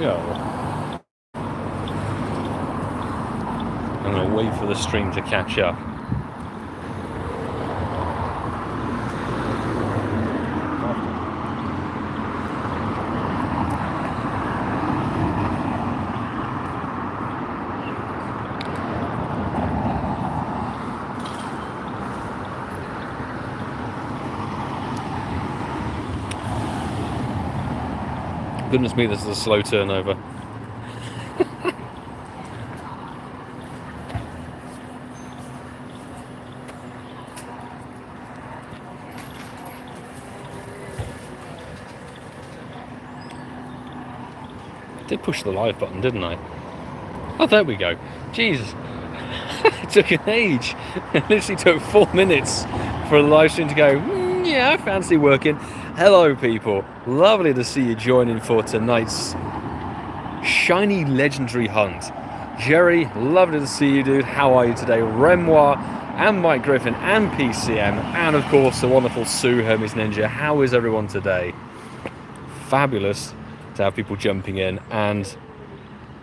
we go. I'm going to wait for the stream to catch up. Goodness me, this is a slow turnover. I did push the live button, didn't I? Oh, there we go. Jesus. It took an age. It literally took 4 minutes for the live stream to go, yeah, I fancy working. Hello, people. Lovely to see you joining for tonight's shiny legendary hunt. Jerry, lovely to see you, dude. How are you today? Remoir and Mike Griffin and PCM, and of course the wonderful Sue, Hermes Ninja. How is everyone today? Fabulous to have people jumping in, and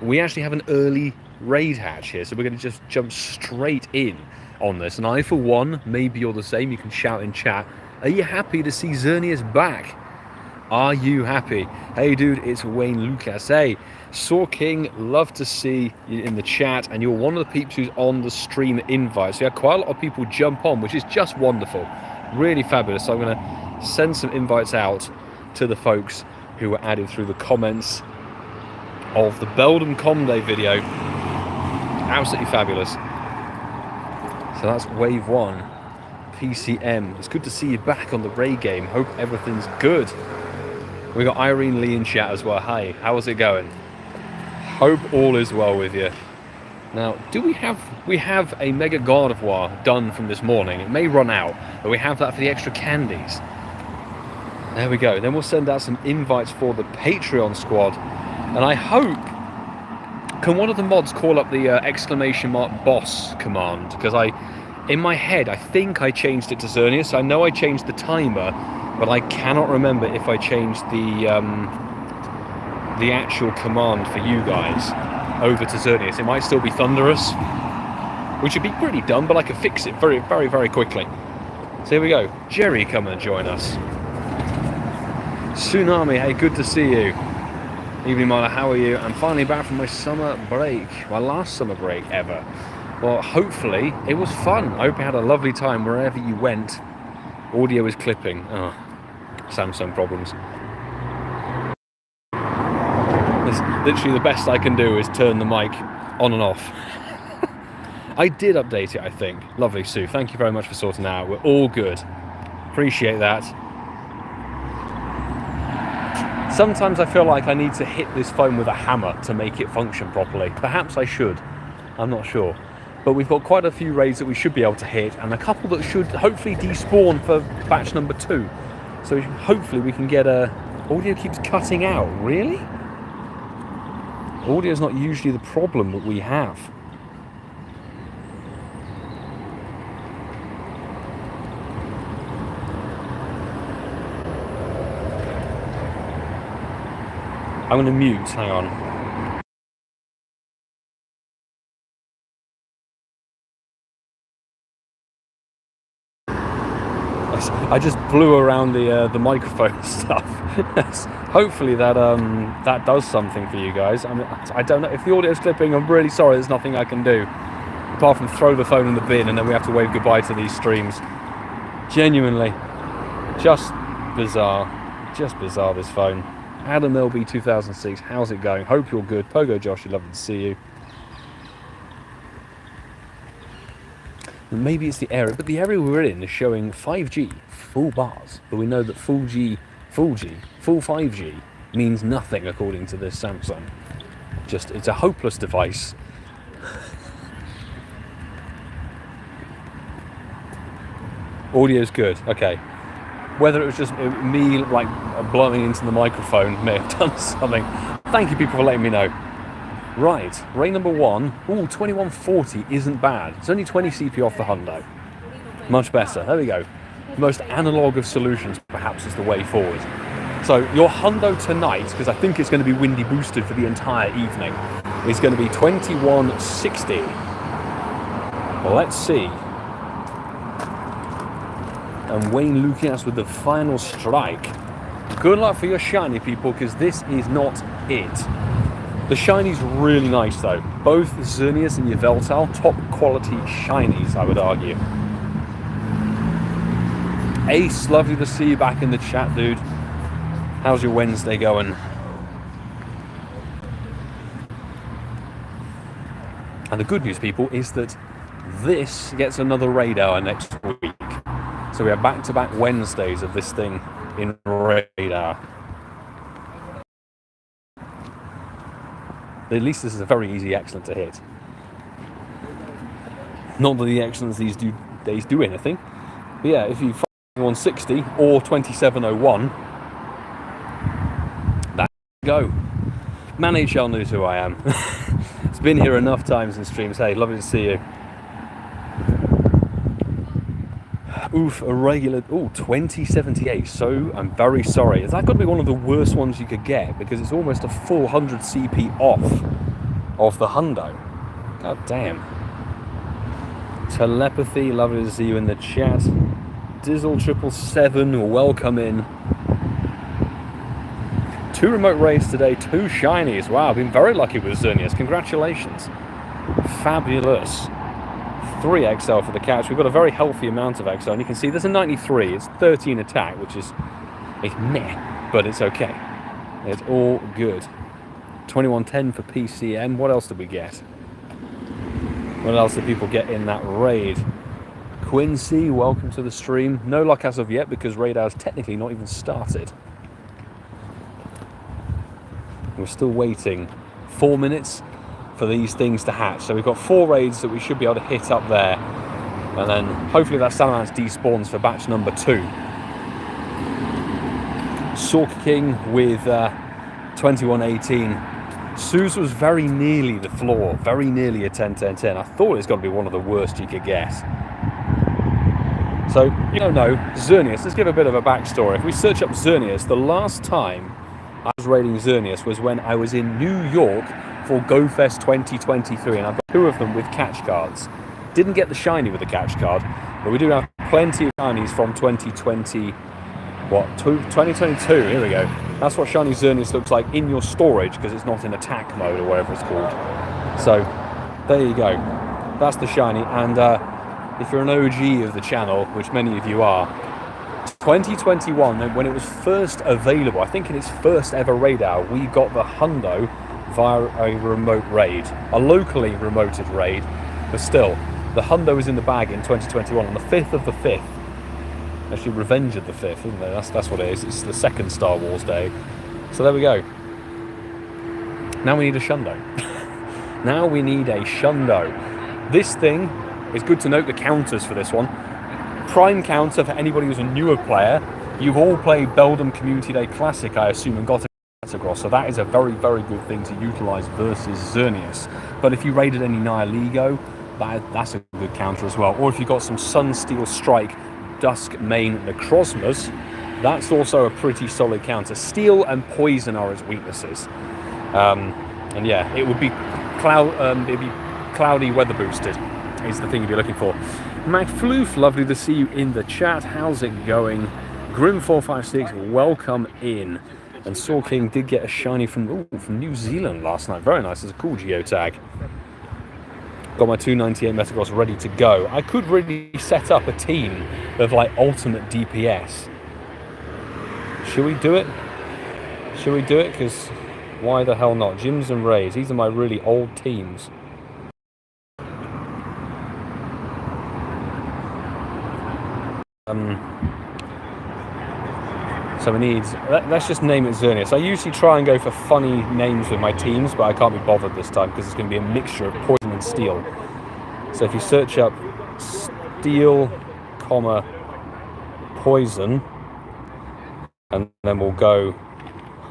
we actually have an early raid hatch here, so we're going to just jump straight in on this. And I, for one, maybe you're the same, you can shout in chat, are you happy to see Xerneas back? Are you happy? Hey dude, it's Wayne Lucas. Hey, Saw King, love to see you in the chat, and you're one of the peeps who's on the stream invite. So you had quite a lot of people jump on, which is just wonderful. Really fabulous. So I'm going to send some invites out to the folks who were added through the comments of the Beldam Comday video. Absolutely fabulous. So that's wave one. PCM, it's good to see you back on the raid game. Hope everything's good. We got Irene Lee in chat as well. Hi, how's it going? Hope all is well with you. Now, do we have a Mega Gardevoir done from this morning? It may run out, but we have that for the extra candies. There we go. Then we'll send out some invites for the Patreon squad. And I hope, can one of the mods call up the exclamation mark boss command? Because in my head, I think I changed it to Xerneas. I know I changed the timer, but I cannot remember if I changed the actual command for you guys over to Xerneas. It might still be Thunderous, which would be pretty dumb, but I could fix it very, very, very quickly. So here we go. Jerry, come and join us. Tsunami, hey, good to see you. Evening, Marla, how are you? I'm finally back from my summer break, my last summer break ever. Well, hopefully it was fun. I hope you had a lovely time wherever you went. Audio is clipping. Oh, Samsung problems. It's literally the best I can do is turn the mic on and off. I did update it, I think. Lovely, Sue. Thank you very much for sorting that out. We're all good. Appreciate that. Sometimes I feel like I need to hit this phone with a hammer to make it function properly. Perhaps I should. I'm not sure. But we've got quite a few raids that we should be able to hit, and a couple that should hopefully despawn for batch number 2. So hopefully we can get a... Audio keeps cutting out. Really? Audio is not usually the problem that we have. I'm going to mute, hang on. I just blew around the microphone stuff. Hopefully that does something for you guys. I don't know if the audio's clipping. I'm really sorry. There's nothing I can do apart from throw the phone in the bin, and then we have to wave goodbye to these streams. Genuinely, just bizarre. Just bizarre. This phone. Adam LB 2006. How's it going? Hope you're good. Pogo Josh, lovely to see you. Maybe it's the area, but the area we're in is showing 5G, full bars. But we know that full 5G means nothing according to this Samsung. Just, it's a hopeless device. Audio's good, okay. Whether it was just me like blowing into the microphone may have done something. Thank you people for letting me know. Right, raid number 1. Ooh, 2140 isn't bad. It's only 20 CP off the hundo. Much better. There we go. The most analog of solutions, perhaps, is the way forward. So your hundo tonight, because I think it's going to be windy boosted for the entire evening, is going to be 2160. Let's see. And Wayne Lucas with the final strike. Good luck for your shiny, people, because this is not it. The shiny's really nice, though. Both Xerneas and Yveltal, top quality shinies, I would argue. Ace, lovely to see you back in the chat, dude. How's your Wednesday going? And the good news, people, is that this gets another radar next week. So we have back-to-back Wednesdays of this thing in radar. At least this is a very easy excellent to hit. Not that the excellents these days do anything. But yeah, if you find 160 or 2701, that go. Man HL knows who I am. It's been here enough times in streams. Hey, lovely to see you. Oof, a regular, 2078, so I'm very sorry. Is that got to be one of the worst ones you could get? Because it's almost a full 100 CP off of the hundo. God damn. Telepathy, lovely to see you in the chat. Dizzle 777, welcome in. 2 remote raids today, 2 shinies. Wow, I've been very lucky with Xerneas. Congratulations. Fabulous. 3 XL for the catch. We've got a very healthy amount of XL, and you can see there's a 93. It's 13 attack, which is meh, but it's okay. It's all good. 2110 for PCM. What else did we get? What else did people get in that raid? Quincy, welcome to the stream. No luck as of yet because radar's technically not even started. We're still waiting 4 minutes for these things to hatch. So we've got 4 raids that we should be able to hit up there. And then hopefully that Salamence despawns for batch number 2. Sork King with 2118. Suze was very nearly the floor, very nearly a 10-10-10. I thought it's got to be one of the worst you could get. So, you don't know, Xerneas, let's give a bit of a backstory. If we search up Xerneas, the last time I was raiding Xerneas was when I was in New York for GoFest 2023, and I've got 2 of them with catch cards. Didn't get the shiny with the catch card, but we do have plenty of shinies from 2022, here we go. That's what shiny Xerneas looks like in your storage, because it's not in attack mode or whatever it's called. So, there you go. That's the shiny, and if you're an OG of the channel, which many of you are, 2021, when it was first available, I think in its first ever radar, we got the hundo via a remote raid, a locally remoted raid, but still, the hundo was in the bag in 2021 on the 5th of the 5th. Actually, Revenge of the 5th, isn't it? That's what it is. It's the second Star Wars day. So there we go. Now we need a shundo. Now we need a shundo. This thing, it's good to note the counters for this one. Prime counter for anybody who's a newer player. You've all played Beldam Community Day Classic, I assume, and got a across, so that is a very, very good thing to utilise versus Xerneas. But if you raided any Nihiligo, that's a good counter as well. Or if you got some Sunsteel Strike, Dusk Mane Necrozmas, that's also a pretty solid counter. Steel and Poison are its weaknesses. And yeah, it would be cloudy weather boosted is the thing you'd be looking for. MacFloof, lovely to see you in the chat. How's it going? Grim456, welcome in. And Saw King did get a shiny from New Zealand last night. Very nice. It's a cool geotag. Got my 298 Metagross ready to go. I could really set up a team of like ultimate DPS. Should we do it? Should we do it? Because why the hell not? Gyms and Rays. These are my really old teams. So we need, let's just name it Xerneas. I usually try and go for funny names with my teams, but I can't be bothered this time because it's going to be a mixture of poison and steel. So if you search up steel, poison, and then we'll go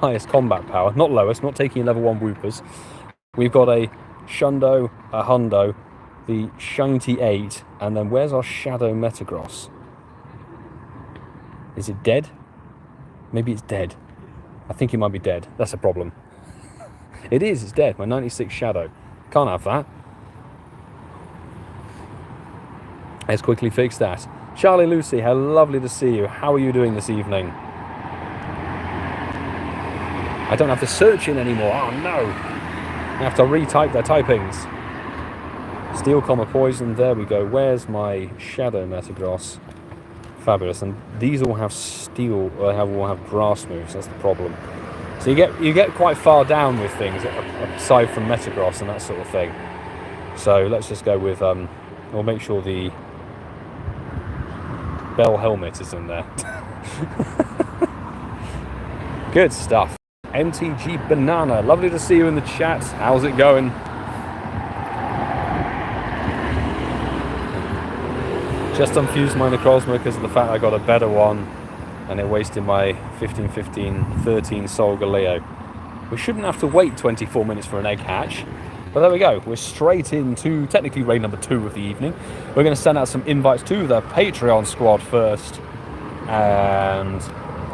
highest combat power, not lowest, not taking level 1 Whoopers. We've got a shundo, a hundo, the Shinty 8, and then where's our Shadow Metagross? Is it dead? Maybe it's dead. I think he might be dead. That's a problem. It is, it's dead. My 96 Shadow. Can't have that. Let's quickly fix that. Charlie Lucy, how lovely to see you. How are you doing this evening? I don't have to search in anymore. Oh no. I have to retype their typings. Steel, poison. There we go. Where's my Shadow Metagross? Fabulous. And these all have steel, all have grass moves. That's the problem. So you get quite far down with things aside from Metagross and that sort of thing. So let's just go with we'll make sure the Bell helmet is in there. Good stuff. MTG Banana, lovely to see you in the chat. How's it going? Just unfused my Necrozma because of the fact I got a better one and it wasted my 15-13 Solgaleo. We shouldn't have to wait 24 minutes for an egg hatch. But there we go. We're straight into technically raid number 2 of the evening. We're going to send out some invites to the Patreon squad first. And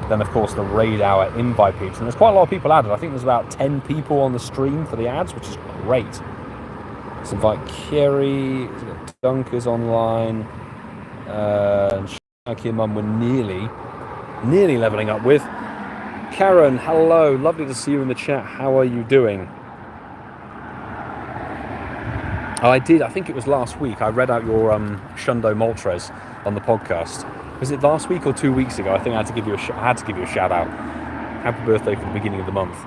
then, of course, the raid hour invite peeps. And there's quite a lot of people added. I think there's about 10 people on the stream for the ads, which is great. Let's invite Kerry. Dunkers online. And Shaki and Mum were nearly leveling up with. Karen, hello. Lovely to see you in the chat. How are you doing? Oh, I did. I think it was last week. I read out your Shundo Moltres on the podcast. Was it last week or 2 weeks ago? I think I had to give you a shout out. Happy birthday for the beginning of the month.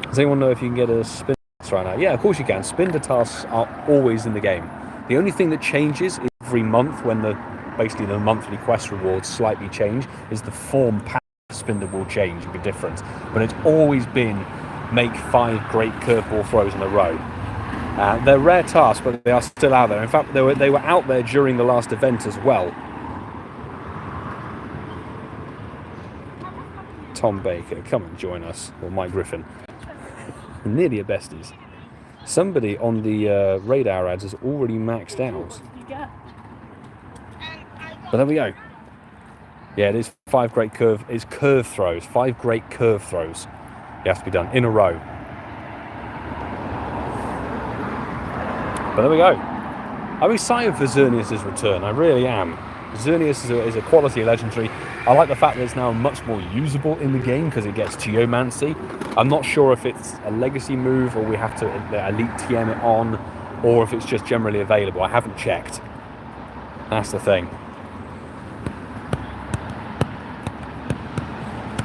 Does anyone know if you can get a spin task right now? Yeah, of course you can. Spinner tasks are always in the game. The only thing that changes every month when basically the monthly quest rewards slightly change is the form pack spinner will change and be different. But it's always been make 5 great curveball throws in a row. They're rare tasks, but they are still out there. In fact, they were out there during the last event as well. Tom Baker, come and join us. Or Mike Griffin. Nearly a besties. Somebody on the radar ads is already maxed out. But there we go. Yeah, it is 5 great curve throws. 5 great curve throws. You have to be done in a row. But there we go. I'm excited for Xerneas' return. I really am. Xerneas is a quality legendary. I like the fact that it's now much more usable in the game because it gets Geomancy. I'm not sure if it's a legacy move or we have to elite TM it on, or if it's just generally available. I haven't checked. That's the thing.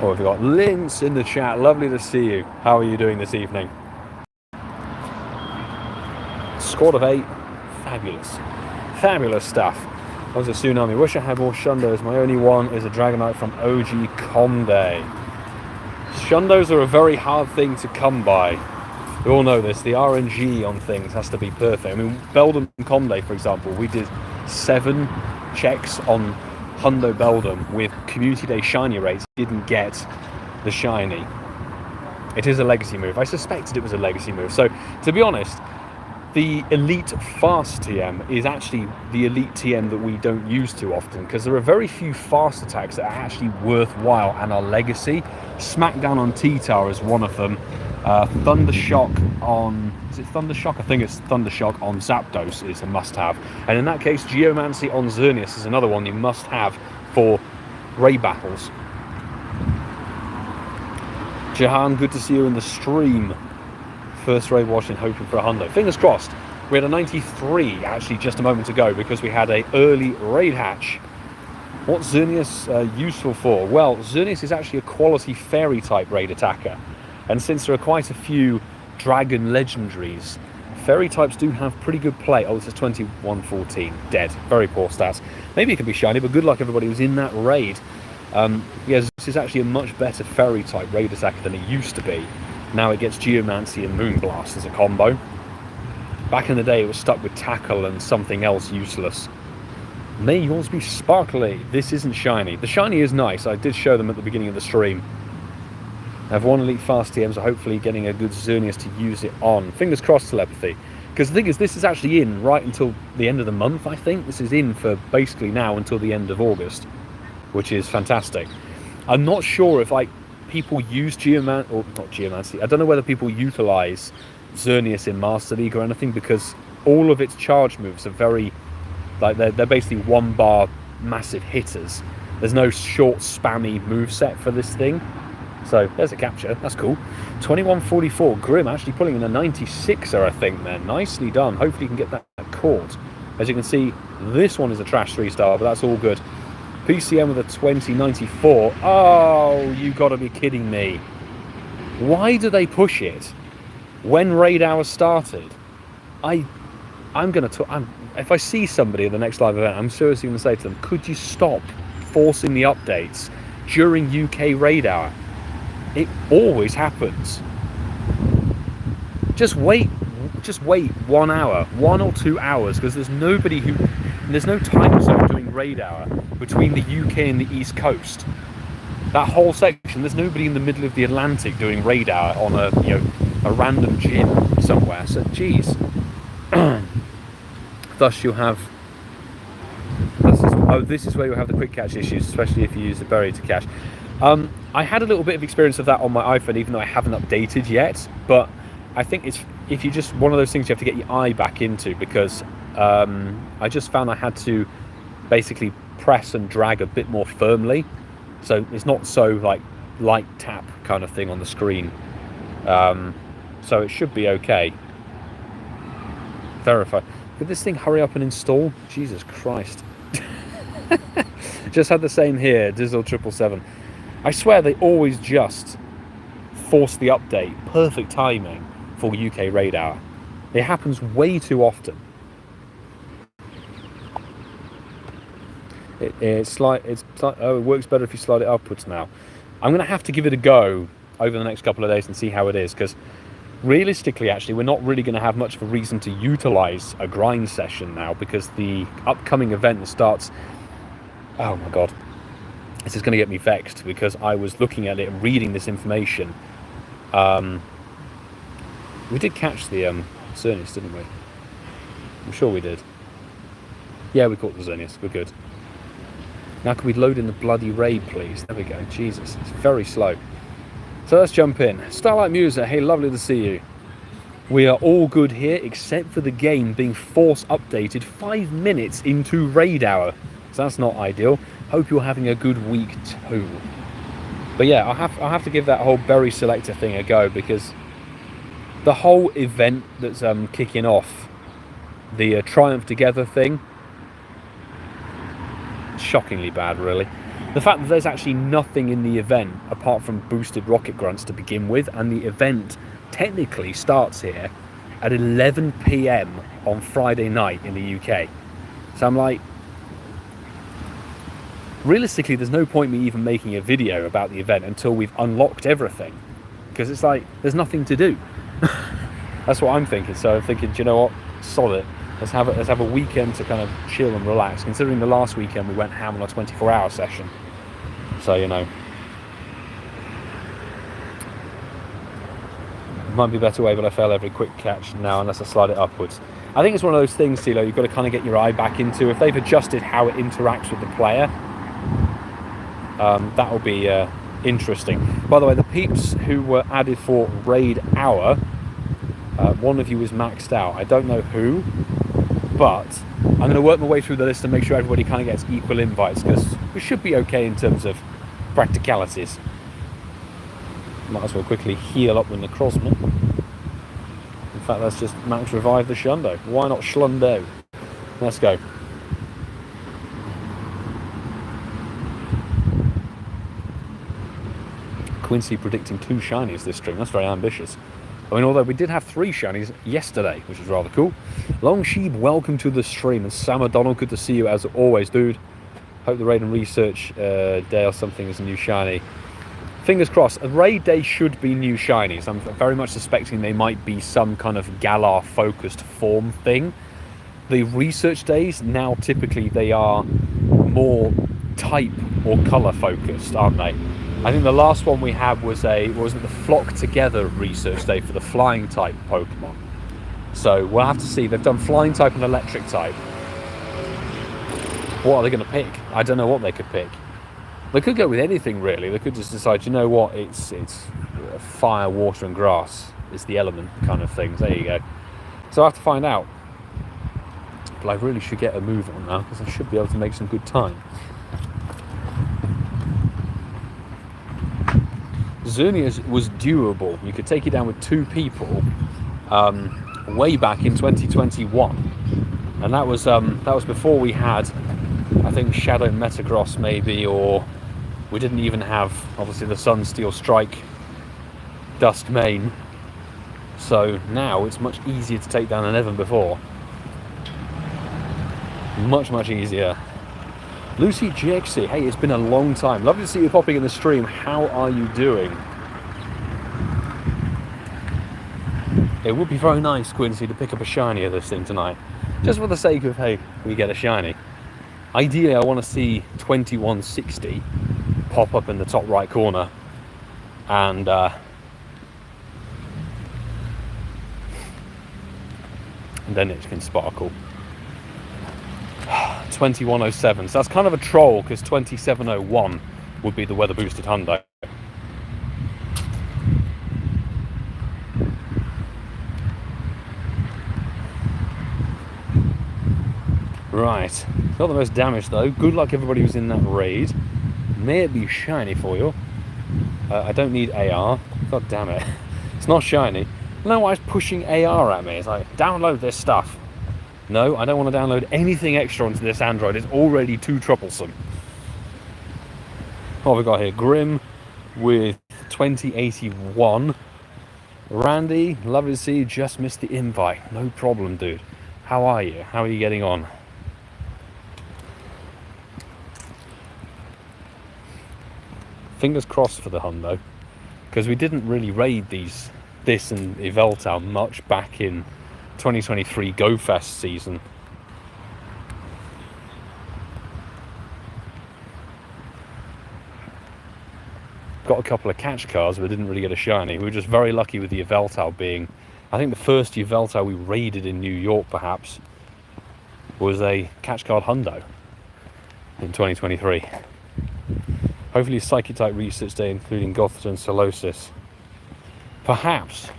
Oh, we've got Linz in the chat. Lovely to see you. How are you doing this evening? Squad of 8. Fabulous. Fabulous stuff. I was a Tsunami. Wish I had more Shundos. My only one is a Dragonite from OG Conde. Shundos are a very hard thing to come by. We all know this. The RNG on things has to be perfect. I mean, Beldum Conde, for example, we did 7 checks on Hundo Beldum with Community Day shiny rates. Didn't get the shiny. It is a legacy move. I suspected it was a legacy move. So, to be honest, the elite fast TM is actually the elite TM that we don't use too often because there are very few fast attacks that are actually worthwhile and are legacy. Smackdown on T-Tower is one of them. Thundershock on... Is it Thundershock? I think it's Thundershock on Zapdos is a must-have. And in that case, Geomancy on Xerneas is another one you must have for raid battles. Jahan, good to see you in the stream. First raid watching, hoping for a hundo. Fingers crossed. We had a 93 actually just a moment ago because we had a early raid hatch. What's Xerneas useful for? Well, Xerneas is actually a quality fairy type raid attacker. And since there are quite a few dragon legendaries, fairy types do have pretty good play. Oh, this is 2114. Dead. Very poor stats. Maybe it could be shiny, but good luck everybody who's in that raid. Yeah, this is actually a much better fairy type raid attacker than it used to be. Now it gets Geomancy and Moonblast as a combo. Back in the day it was stuck with Tackle and something else useless. May yours be sparkly. This isn't shiny. The shiny is nice. I did show them at the beginning of the stream. I have 1 elite fast TM, so hopefully getting a good Xerneas to use it on. Fingers crossed, Telepathy. Because the thing is, this is actually in right until the end of the month, I think. This is in for basically now until the end of August, which is fantastic. I'm not sure if like people use or not Geomancy. I don't know whether people utilize Xerneas in Master League or anything, because all of its charge moves are very like they're basically one bar massive hitters. There's no short spammy move set for this thing. So there's a capture. That's cool. 21.44. Grim actually pulling in a 96er, I think. There, nicely done. Hopefully you can get that caught. As you can see, this one is a trash 3-star, but that's all good. PCM with a 20.94. Oh, you got to be kidding me! Why do they push it when raid hours started? I'm gonna. If I see somebody at the next live event, I'm seriously gonna say to them, could you stop forcing the updates during UK raid hour? It always happens. Just wait 1 hour, 1 or 2 hours, because there's no time zone doing raid hour between the UK and the East Coast. That whole section, there's nobody in the middle of the Atlantic doing raid hour on a random gym somewhere. So, geez. Thus, you'll have. This is where you'll have the quick catch issues, especially if you use the berry to catch. I had a little bit of experience of that on my iPhone, even though I haven't updated yet. But I think if you just one of those things you have to get your eye back into, because I just found I had to basically press and drag a bit more firmly, so it's not so like light tap kind of thing on the screen. So it should be okay. Verify. Could this thing hurry up and install? Jesus Christ. Just had the same here, Dizzle 777. I swear they always just force the update. Perfect timing for UK raid hour. It happens way too often. It works better if you slide it upwards now. I'm going to have to give it a go over the next couple of days and see how it is, because realistically, actually, we're not really going to have much of a reason to utilize a grind session now, because the upcoming event starts. Oh my god, this is going to get me vexed, because I was looking at it and reading this information. We did catch the Xerneas, didn't we? I'm sure we did. Yeah, we caught the Xerneas. We're good. Now can we load in the bloody raid, please? There we go. Jesus, it's very slow. So let's jump in. Starlight Muser, hey, lovely to see you. We are all good here, except for the game being force updated 5 minutes into raid hour. So that's not ideal. Hope you're having a good week too. But yeah, I'll have to give that whole berry selector thing a go, because the whole event that's kicking off, the Triumph Together thing, shockingly bad, really. The fact that there's actually nothing in the event apart from boosted rocket grunts to begin with, and the event technically starts here at 11 PM on Friday night in the UK. So I'm like, realistically, there's no point me even making a video about the event until we've unlocked everything, because it's like there's nothing to do. That's what I'm thinking. So I'm thinking, do you know what? Sod it. Let's have a weekend to kind of chill and relax. Considering the last weekend we went ham on a 24-hour session. So, you know, might be a better way, but I fail every quick catch now unless I slide it upwards. I think it's one of those things, Tilo, you've got to kind of get your eye back into. If they've adjusted how it interacts with the player, that will be interesting. By the way, the peeps who were added for raid hour, one of you is maxed out. I don't know who, but I'm going to work my way through the list and make sure everybody kind of gets equal invites, because we should be okay in terms of practicalities. Might as well quickly heal up with Necrozma. In fact, let's just max revive the shundo. Why not schlundo? Let's go. Quincy predicting 2 shinies this stream. That's very ambitious. I mean, although we did have 3 shinies yesterday, which is rather cool. Long Sheep, welcome to the stream. And Sam O'Donnell, good to see you as always, dude. Hope the raid and research day or something is a new shiny. Fingers crossed. A raid day should be new shinies. I'm very much suspecting they might be some kind of Galar focused form thing. The research days, now typically they are more type or colour focused, aren't they? I think the last one we had was wasn't the Flock Together research day for the flying type Pokemon. So we'll have to see. They've done flying type and electric type. What are they going to pick? I don't know what they could pick. They could go with anything really. They could just decide, you know what, it's fire, water and grass is the element kind of things. There you go. So I have to find out. But I really should get a move on now, because I should be able to make some good time. Xerneas was doable. You could take it down with 2 people way back in 2021, and that was before we had, I think, Shadow Metagross maybe, or we didn't even have obviously the Sunsteel Strike Dusk Mane. So now it's much easier to take down than ever before. Much easier. Lucy GXC, hey, it's been a long time. Lovely to see you popping in the stream. How are you doing? It would be very nice, Quincy, to pick up a shiny of this thing tonight. Just for the sake of, hey, we get a shiny. Ideally, I want to see 2160 pop up in the top right corner. And then it can sparkle. 2107, so that's kind of a troll, because 2701 would be the weather boosted hundo. Right, not the most damage though. Good luck everybody who's in that raid. May it be shiny for you. I don't need AR. God damn it, it's not shiny. I don't know why it's pushing AR at me. It's like, download this stuff. No, I don't want to download anything extra onto this Android. It's already too troublesome. What have we got here? Grim with 2081. Randy, lovely to see you. Just missed the invite. No problem, dude. How are you? How are you getting on? Fingers crossed for the hundo, because we didn't really raid this and Yveltal much back in 2023 Go Fest season. Got a couple of catch cards, but didn't really get a shiny. We were just very lucky with the Yveltal being, I think the first Yveltal we raided in New York perhaps was a catch card hundo in 2023. Hopefully Psychic type research day, including Gothita and Solosis. Perhaps.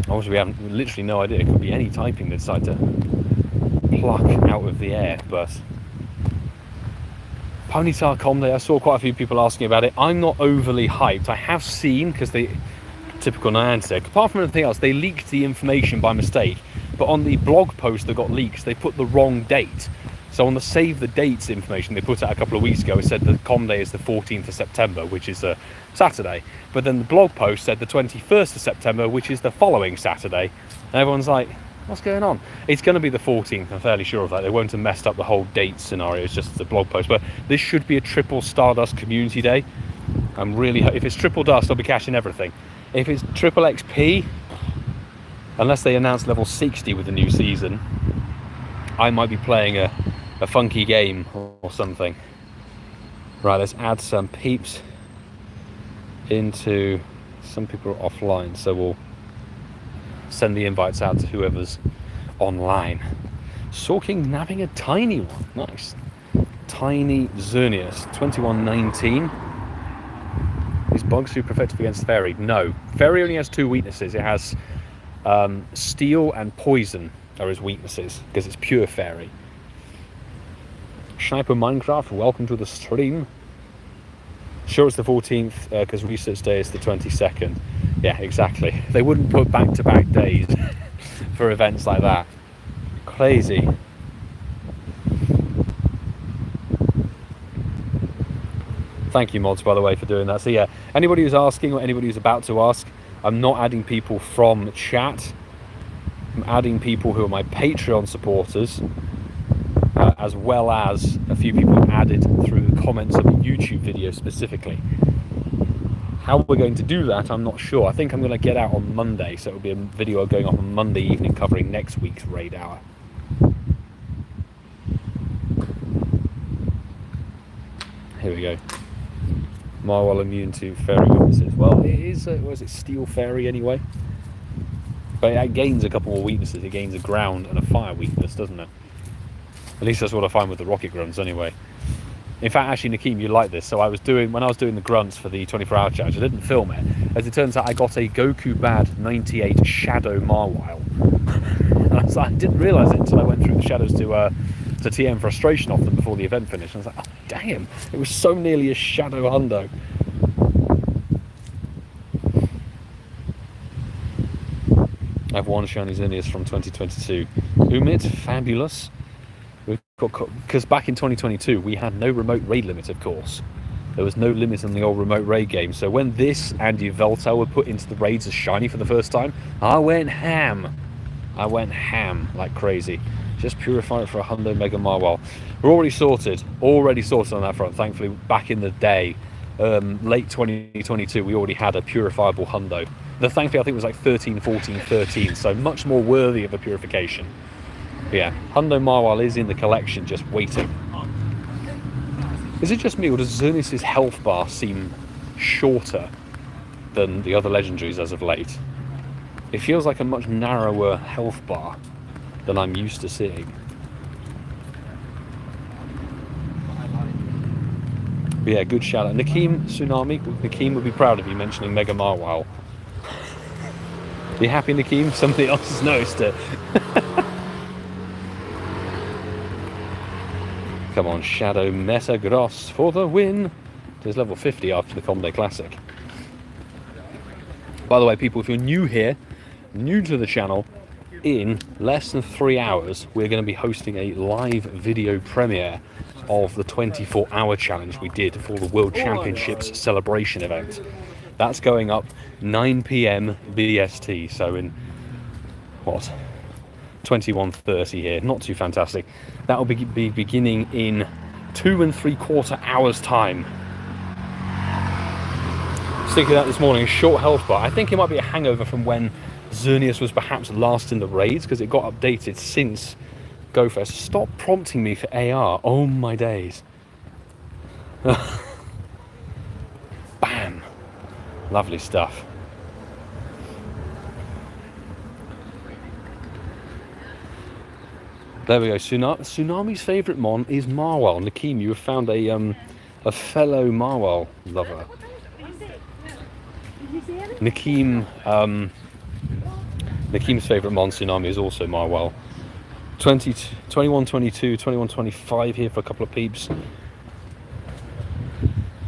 Obviously we have literally no idea. It could be any typing they decide to pluck out of the air, but Ponytail Comday, I saw quite a few people asking about it. I'm not overly hyped. I have seen, because they, typical Niantic, apart from anything else, they leaked the information by mistake, but on the blog post that got leaked, they put the wrong date. So on the save the dates information they put out a couple of weeks ago, it said that Comday is the 14th of September, which is a Saturday. But then the blog post said the 21st of September, which is the following Saturday. And everyone's like, what's going on? It's going to be the 14th, I'm fairly sure of that. They won't have messed up the whole date scenario, it's just the blog post. But this should be a triple Stardust community day. I'm really, if it's triple dust, I'll be cashing everything. If it's triple XP, unless they announce level 60 with the new season, I might be playing a funky game or something. Right, let's add some peeps into, some people are offline, so we'll send the invites out to whoever's online. Sorking nabbing a tiny one, nice. Tiny Xerneas, 2119. Is Bug super effective against Fairy? No. Fairy only has 2 weaknesses. It has Steel and Poison are his weaknesses, because it's pure Fairy. Sniper Minecraft, welcome to the stream. Sure, it's the 14th, because research day is the 22nd. Yeah, exactly. They wouldn't put back-to-back days for events like that. Crazy. Thank you, mods, by the way, for doing that. So yeah, anybody who's asking or anybody who's about to ask, I'm not adding people from chat. I'm adding people who are my Patreon supporters, as well as a few people added through the comments of a YouTube video specifically. How we're going to do that, I'm not sure. I think I'm going to get out on Monday, so it'll be a video going off on Monday evening covering next week's raid hour. Here we go. Marwell immune to fairy weaknesses. Well, it is, was it Steel Fairy anyway? But it gains a couple more weaknesses. It gains a ground and a fire weakness, doesn't it? At least that's what I find with the rocket grunts anyway. In fact, actually, Nakeem, you like this. So when I was doing the grunts for the 24-hour challenge, I didn't film it. As it turns out, I got a Goku Bad 98 Shadow Marwile. And I didn't realise it until I went through the shadows to TM frustration off them before the event finished. And I was like, oh, damn, it was so nearly a Shadow Hundo. I've won shiny Xerneas from 2022. Umid, fabulous. Because back in 2022, we had no remote raid limit, of course. There was no limit on the old remote raid game. So when this and Yveltal were put into the raids as shiny for the first time, I went ham. I went ham like crazy. Just purify it for a Hundo Mega Marwile. We're already sorted on that front. Thankfully, back in the day, late 2022, we already had a purifiable Hundo. Thankfully, I think it was like 13, 14, 13, so much more worthy of a purification. But yeah, Hundo Marwile is in the collection, just waiting. Is it just me, or does Xerneas' health bar seem shorter than the other legendaries as of late? It feels like a much narrower health bar than I'm used to seeing. But yeah, good shout out. Nakeem Tsunami, Nakeem would be proud of you mentioning Mega Marwile. Are you happy, Nakeem? Somebody else has noticed it. Come on, Shadow Metagross for the win. It is level 50 after the Combat Classic. By the way, people, if you're new here, new to the channel, in less than 3 hours, we're going to be hosting a live video premiere of the 24-hour challenge we did for the World Championships celebration event. That's going up 9 PM BST, so in, what, 21:30 here, not too fantastic. That will be beginning in 2 3/4 hours time. Thinking that this morning, a short health bar. I think it might be a hangover from when Xerneas was perhaps last in the raids, because it got updated since GoFest. Stop prompting me for AR. Oh my days. Bam. Lovely stuff. There we go. Tsunami's favourite mon is Marwile. Nakeem, you have found a fellow Marwile lover. Nakeem's favourite mon, Tsunami, is also Marwile. 2122, 2125 here for a couple of peeps.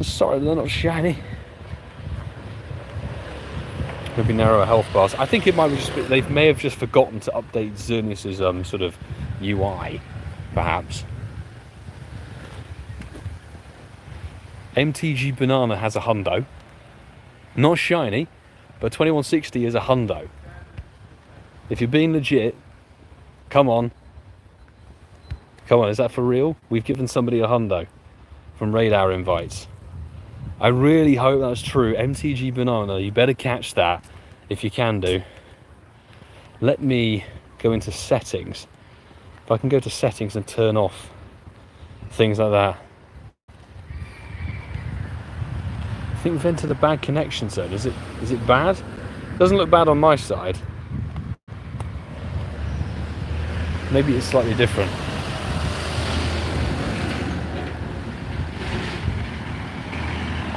Sorry, they're not shiny. Maybe narrower health bars. I think it might be just, they may have just forgotten to update Xerneas' sort of UI, perhaps. MTG Banana has a Hundo. Not shiny, but 2160 is a Hundo. If you're being legit, come on. Come on, is that for real? We've given somebody a Hundo from Radar invites. I really hope that's true. MTG Banana, you better catch that if you can do. Let me go into settings. If I can go to settings and turn off things like that. I think we've entered a bad connection zone. Is it bad? Doesn't look bad on my side. Maybe it's slightly different.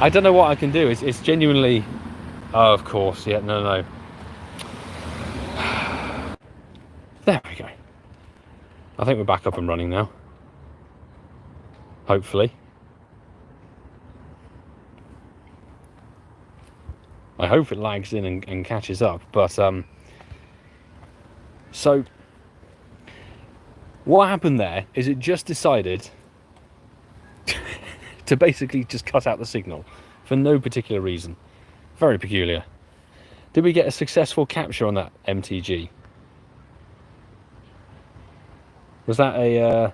I don't know what I can do. It's genuinely... Oh, of course. Yeah, no. There we go. I think we're back up and running now. Hopefully. I hope it lags in and catches up. But, so... what happened there is it just decided to basically just cut out the signal for no particular reason. Very peculiar. Did we get a successful capture on that MTG? Was that a...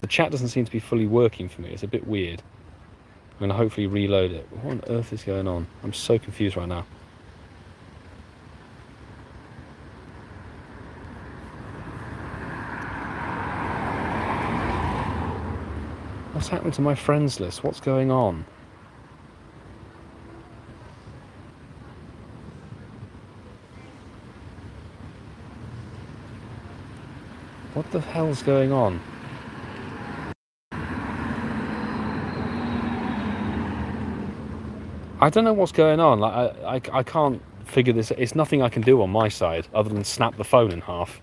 the chat doesn't seem to be fully working for me. It's a bit weird. I'm going to hopefully reload it. What on earth is going on? I'm so confused right now. What's happened to my friends list? What's going on? What the hell's going on? I don't know what's going on. Like I can't figure this. It's nothing I can do on my side other than snap the phone in half.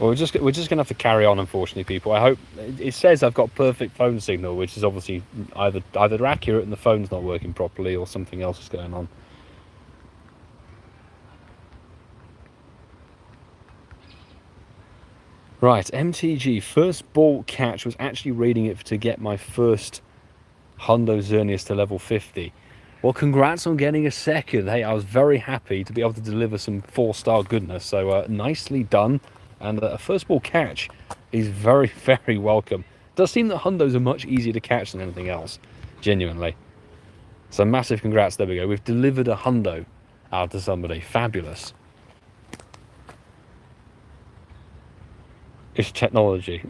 Well, we're just gonna have to carry on, unfortunately, people. I hope it says I've got perfect phone signal, which is obviously either accurate and the phone's not working properly, or something else is going on. Right, MTG first ball catch was actually reading it to get my first Hundo Xerneas to level 50. Well, congrats on getting a second. Hey, I was very happy to be able to deliver some 4-star goodness. So nicely done. And a first ball catch is very, very welcome. It does seem that Hundos are much easier to catch than anything else, genuinely. So massive congrats, there we go. We've delivered a Hundo out to somebody. Fabulous. It's technology.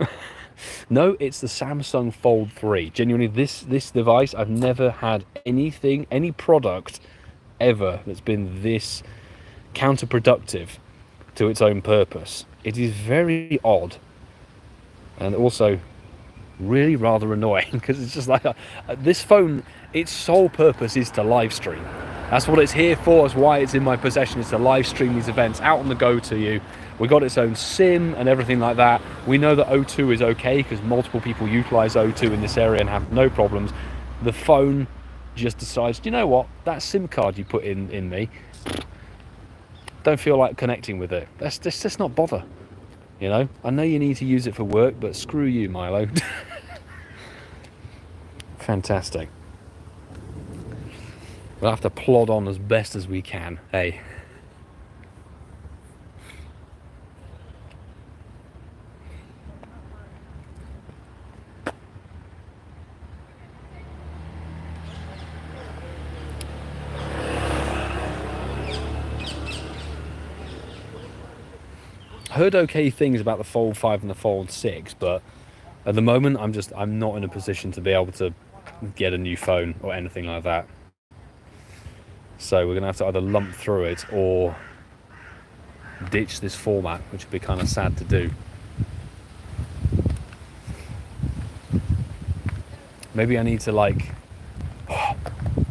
No, it's the Samsung Fold 3. Genuinely, this device, I've never had anything, any product ever that's been this counterproductive to its own purpose. It is very odd, and also really rather annoying, because it's just like this phone, its sole purpose is to live stream. That's what it's here for. That's why it's in my possession, is to live stream these events out on the go to you. We got its own SIM and everything like that. We know that O2 is okay because multiple people utilize O2 in this area and have no problems. The phone just decides, you know what, that SIM card you put in me, don't feel like connecting with it. Let's just not bother. You know, I know you need to use it for work, but screw you, Milo. Fantastic. We'll have to plod on as best as we can, hey. Heard okay things about the Fold 5 and the Fold 6, but at the moment I'm not in a position to be able to get a new phone or anything like that. So we're gonna have to either lump through it or ditch this format, which would be kind of sad to do. Maybe I need to like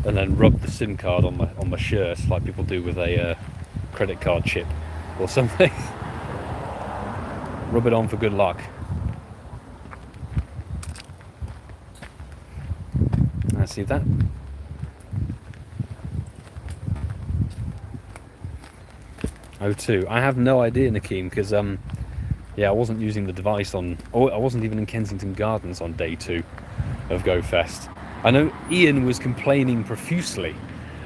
and then rub the SIM card on my shirt like people do with a credit card chip or something. Rub it on for good luck. Let's see that. O2. I have no idea, Nakeem, because yeah, I wasn't using the device on. Oh, I wasn't even in Kensington Gardens on day 2 of GoFest. I know Ian was complaining profusely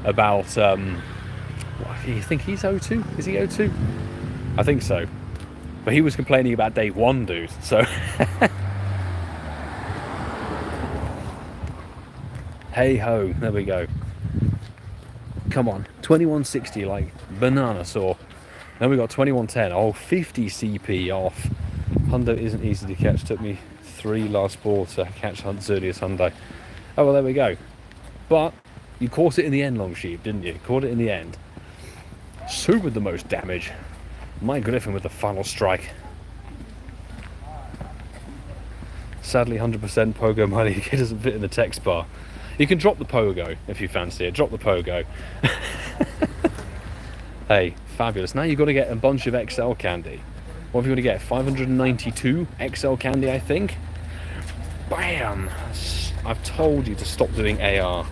about. What, you think he's O2? Is he O2? I think so. But he was complaining about day 1, dude. So. Hey ho, there we go. Come on, 2160 like banana saw. Then we got 2110. Oh, 50 CP off. Hundo isn't easy to catch. Took me 3 last ball to catch Xerneas Hundo. Oh well, there we go. But you caught it in the end, Long Sheep, didn't you? Caught it in the end. Sue with the most damage. Mike Griffin with the final strike. Sadly, 100% PoGoMiloUK doesn't fit in the text bar. You can drop the Pogo if you fancy it. Drop the Pogo. Hey, fabulous. Now you've got to get a bunch of XL candy. What have you got to get? 592 XL candy, I think. Bam! I've told you to stop doing AR.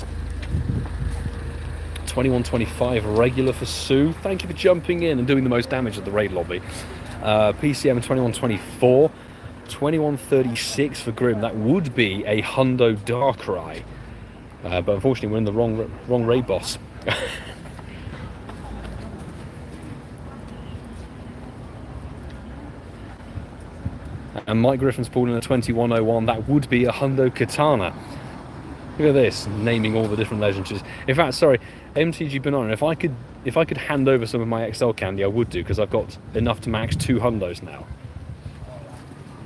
2125 regular for Sue. Thank you for jumping in and doing the most damage at the raid lobby. PCM 2124. 2136 for Grim. That would be a Hundo Darkrai. But unfortunately we're in the wrong raid boss. And Mike Griffin's pulled in a 2101. That would be a Hundo Katana. Look at this, naming all the different legendaries. In fact, sorry, MTG Banana, if I could hand over some of my XL candy, I would do, because I've got enough to max 2 Hundos now.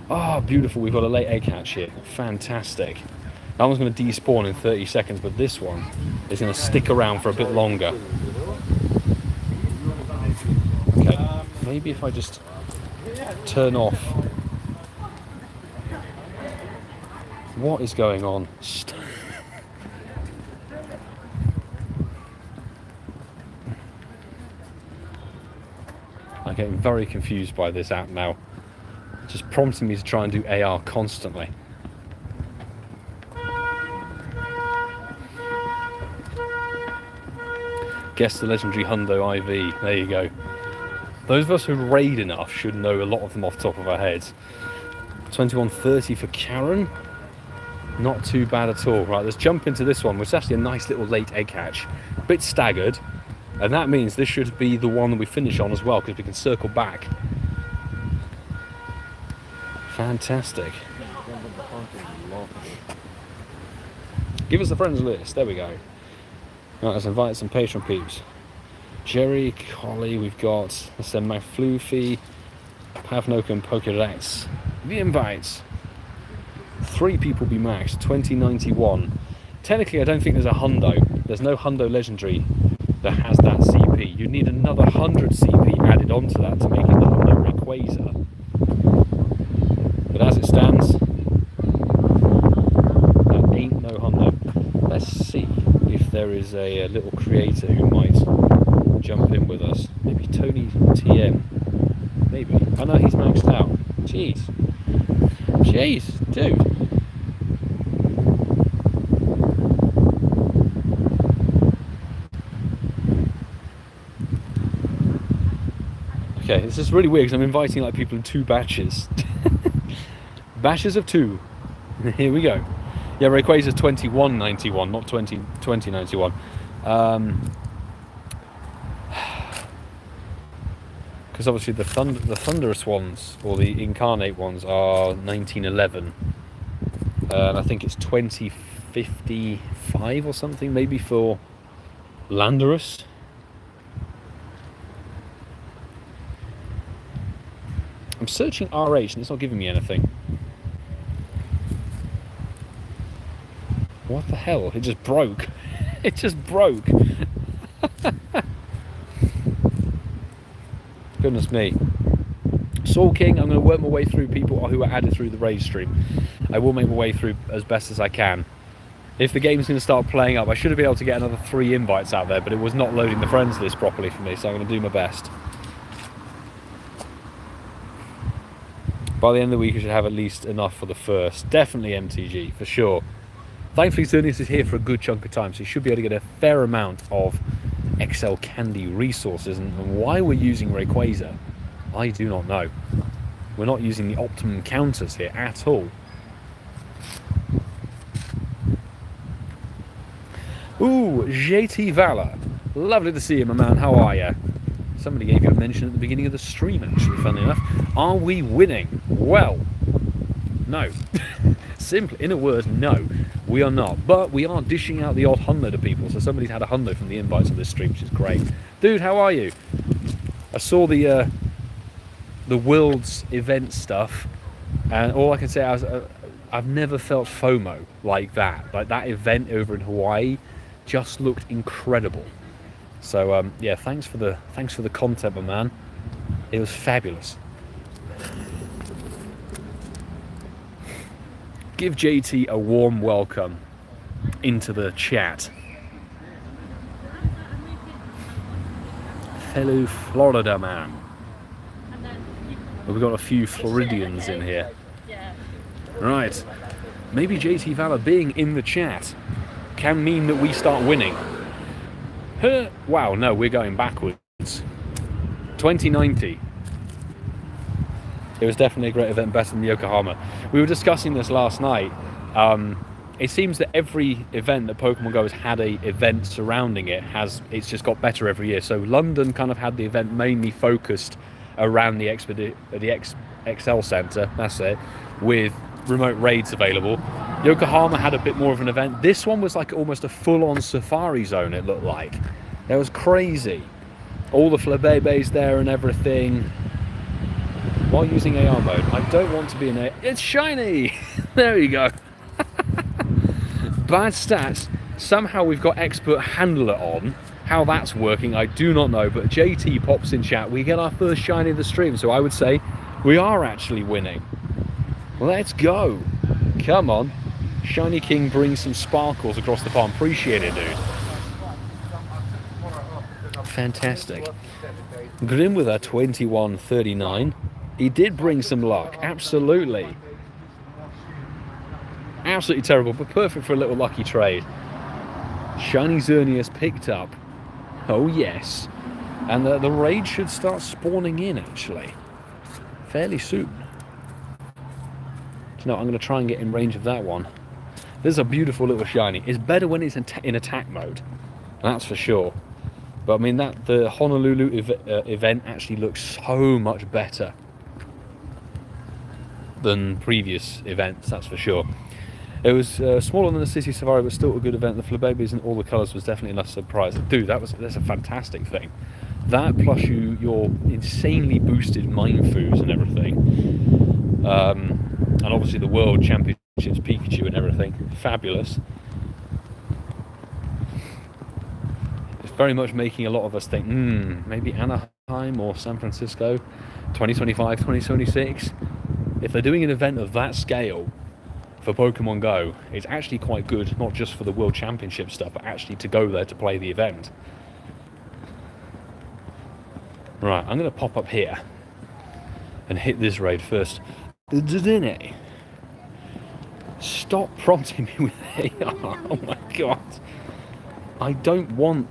Oh, beautiful. We've got a late egg hatch here. Fantastic. That one's going to despawn in 30 seconds, but this one is going to stick around for a bit longer. Maybe if I just turn off. What is going on? I'm getting very confused by this app now. Just prompting me to try and do AR constantly. Guess the legendary Hundo IV. There you go. Those of us who raid enough should know a lot of them off the top of our heads. 2130 for Karen. Not too bad at all. Right, let's jump into this one, which is actually a nice little late egg hatch. A bit staggered. And that means this should be the one that we finish on as well, because we can circle back. Fantastic. Give us the friends list. There we go. Right, let's invite some patron peeps. Jerry, Collie, we've got, let's say, Maflufi, Pavnoka and Pokedex. The invites. 3 people be max, 2091. Technically, I don't think there's a Hundo. There's no Hundo legendary that has that CP. You need another 100 CP added onto that to make it the Hundo Rayquaza. But as it stands, that ain't no Hundo. Let's see if there is a little creator who might jump in with us. Maybe Tony TM. Maybe. I know he's maxed out. Jeez. Jeez, dude. Okay, this is really weird because I'm inviting like people in 2 batches. Batches of 2. Here we go. Yeah, Rayquaza's 2191, not 2091. Because obviously the Thunderous ones, or the Incarnate ones, are 1911. And I think it's 2055 or something, maybe for Landorus. I'm searching RH and it's not giving me anything. What the hell? It just broke. It just broke. Goodness me. Soul King, I'm going to work my way through people who are added through the raid stream. I will make my way through as best as I can. If the game's going to start playing up, I should have been able to get another 3 invites out there, but it was not loading the friends list properly for me, so I'm going to do my best. By the end of the week, I should have at least enough for the first. Definitely MTG, for sure. Thankfully, Xerneas is here for a good chunk of time, so you should be able to get a fair amount of XL Candy resources. And why we're using Rayquaza, I do not know. We're not using the optimum counters here at all. Ooh, JT Valor. Lovely to see you, my man. How are you? Somebody gave you a mention at the beginning of the stream, actually, funnily enough. Are we winning? Well, no. Simply, in a word, no, we are not. But we are dishing out the odd hundo to people, so somebody's had a hundo from the invites of this stream, which is great. Dude, how are you? I saw the Worlds event stuff, and all I can say is I've never felt FOMO like that. Like that event over in Hawaii just looked incredible. So yeah, thanks for the content, my man. It was fabulous. Give JT a warm welcome into the chat. Fellow Florida man. We've got a few Floridians in here. Right. Maybe JT Valor being in the chat can mean that we start winning. Wow, no, we're going backwards. 2090. It was definitely a great event, better than Yokohama. We were discussing this last night. It seems that every event that Pokemon Go has had a event surrounding it, it's just got better every year. So London kind of had the event mainly focused around the XL Centre, that's it, with remote raids available. Yokohama had a bit more of an event. This one was like almost a full-on safari zone, it looked like. It was crazy. All the Flabébés there and everything. While using AR mode, I don't want to be in AR. It's shiny! There you go. Bad stats. Somehow we've got Expert Handler on. How that's working, I do not know, but JT pops in chat. We get our first shiny of the stream, so I would say we are actually winning. Let's go. Come on. Shiny King brings some sparkles across the farm. Appreciate it, dude. Fantastic. Grim with a 21.39. He did bring some luck, absolutely. Absolutely terrible, but perfect for a little lucky trade. Shiny Xerneas picked up. Oh yes. And the raid should start spawning in, actually. Fairly soon. You know, I'm going to try and get in range of that one. This is a beautiful little shiny. It's better when it's in attack mode. That's for sure. But I mean, the Honolulu event actually looks so much better than previous events, that's for sure. It was smaller than the City Safari, but still a good event. The Flabébés and all the colours was definitely enough surprise. Dude, that's a fantastic thing. That plus your insanely boosted Mind Foods and everything. And obviously the World Championships Pikachu and everything. Fabulous. It's very much making a lot of us think, maybe Anaheim or San Francisco, 2025, 2026. If they're doing an event of that scale for Pokemon Go, it's actually quite good, not just for the World Championship stuff, but actually to go there to play the event. Right, I'm going to pop up here and hit this raid first. Didn't stop prompting me with AR. Oh my god. I don't want...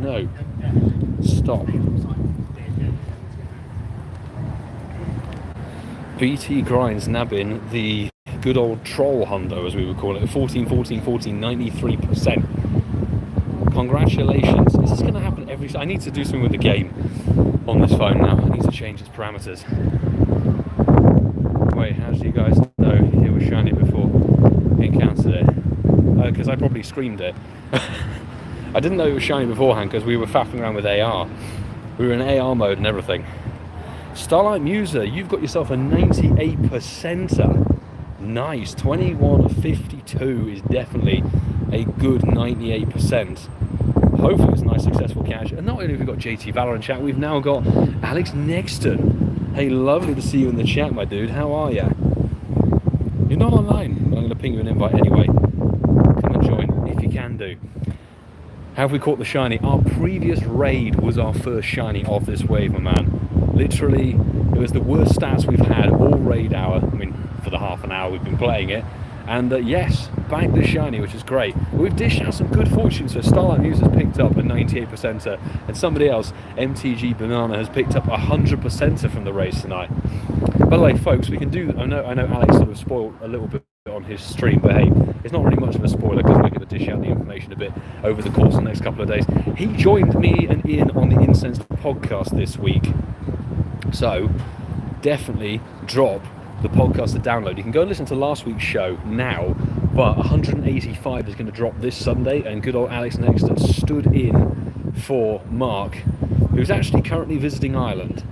No. Stop. BT Grinds nabbing the good old troll hundo, as we would call it. 14, 14, 14, 93%. Congratulations. Is this going to happen every... I need to do something with the game on this phone now. I need to change its parameters. Wait, how did you guys know it was shiny before you encountered it? Because I probably screamed it. I didn't know it was shiny beforehand because we were faffing around with AR. We were in AR mode and everything. Starlight Muser, you've got yourself a 98%er. Nice. 21 of 52 is definitely a good 98%. Hopefully it's a nice successful cash. And not only have we got JT Valor in chat, we've now got Alex Nexton. Hey, lovely to see you in the chat, my dude. How are ya? You're not online, but I'm going to ping you an invite anyway. Come and join if you can do. How have we caught the shiny? Our previous raid was our first shiny of this wave, my man. Literally, it was the worst stats we've had all raid hour. I mean, for the half an hour we've been playing it. And yes, bagged the shiny, which is great. But we've dished out some good fortune. So Starlight Muse has picked up a 98%er, and somebody else, MTG Banana, has picked up a 100%er from the race tonight. By the way, folks, we can do... I know Alex sort of spoiled a little bit on his stream, but hey, it's not really much of a spoiler because we're going to dish out the information a bit over the course of the next couple of days. He joined me and Ian on the Incensed podcast this week. So, definitely drop the podcast to download. You can go and listen to last week's show now, but 185 is going to drop this Sunday, and good old Alex Nexton stood in for Mark, who's actually currently visiting Ireland.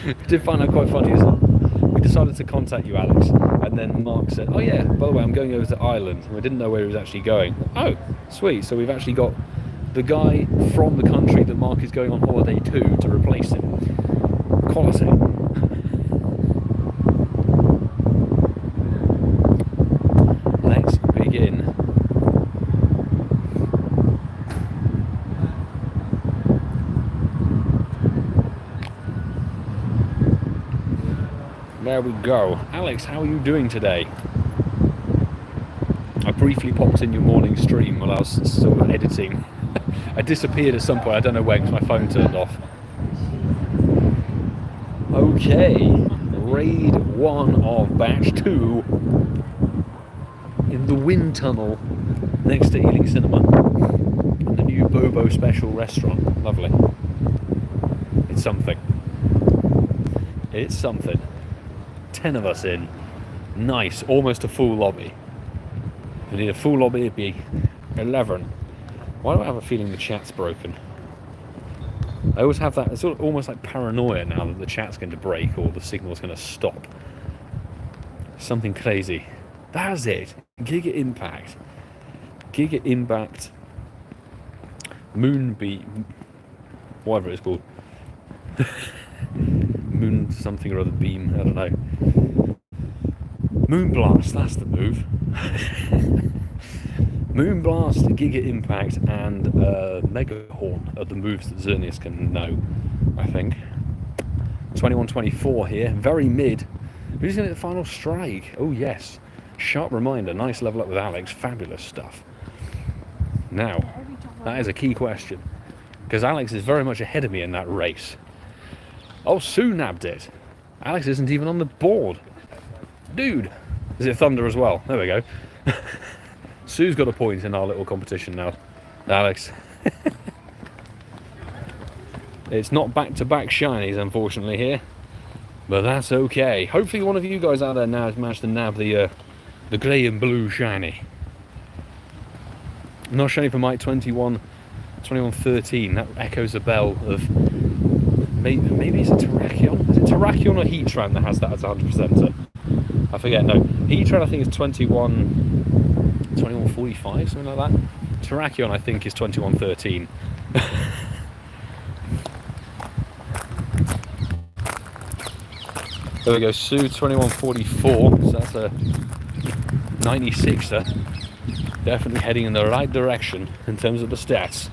I did find that quite funny, isn't it? We decided to contact you, Alex, and then Mark said, oh yeah, by the way, I'm going over to Ireland, and we didn't know where he was actually going. Oh, sweet, so we've actually got the guy from the country that Mark is going on holiday to replace him. Quality. Let's begin. There we go. Alex, how are you doing today? I briefly popped in your morning stream while I was sort of editing. I disappeared at some point, I don't know when, because my phone turned off. Okay, raid 1 of batch 2 in the wind tunnel next to Ealing Cinema and the new Bobo Special restaurant. Lovely. It's something. It's something. 10 of us in. Nice, almost a full lobby. If we need a full lobby, it'd be 11. Why do I have a feeling the chat's broken? I always have that, it's almost like paranoia now that the chat's going to break or the signal's going to stop. Something crazy. That's it. Giga Impact. Giga Impact, Moonbeam, whatever it's called. Moon something or other beam, I don't know. Moonblast, that's the move. Moonblast, Giga Impact, and Mega Horn are the moves that Xerneas can know, I think. 21-24 here, very mid. Who's going to get the final strike? Oh yes, sharp reminder, nice level up with Alex, fabulous stuff. Now, that is a key question, because Alex is very much ahead of me in that race. Oh, Sue nabbed it. Alex isn't even on the board. Dude, is it Thunder as well? There we go. Sue's got a point in our little competition now. Alex. It's not back-to-back shinies, unfortunately, here. But that's okay. Hopefully one of you guys out there now has managed to nab the grey and blue shiny. Not shiny for Mike 2113. That echoes a bell of... Maybe it's a Terrakion? Is it Terrakion or Heatran that has that as 100%? I forget, no. Heatran I think is 2145, something like that. Terrakion I think is 2113. There we go, Sue 2144, so that's a 96er. Definitely heading in the right direction in terms of the stats.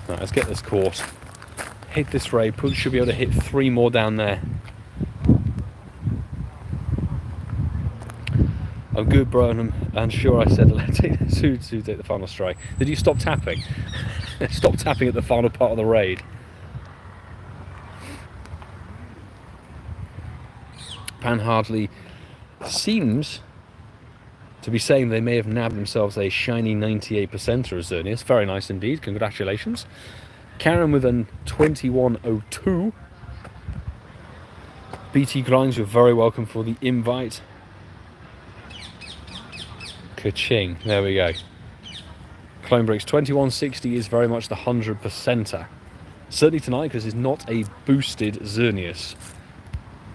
Right, let's get this course. Hit this raid, should be able to hit 3 more down there. I'm good, bro, and I'm sure I said let's take Sue to take the final strike. Did you stop tapping? Stop tapping at the final part of the raid. Pan Hardley seems to be saying they may have nabbed themselves a shiny 98% of Xerneas. Very nice indeed, congratulations. Karen with a 2102. BT Grinds, you're very welcome for the invite. Ka-ching, there we go. Clone Bricks 2160 is very much the 100%er. Certainly tonight, because it's not a boosted Xerneas.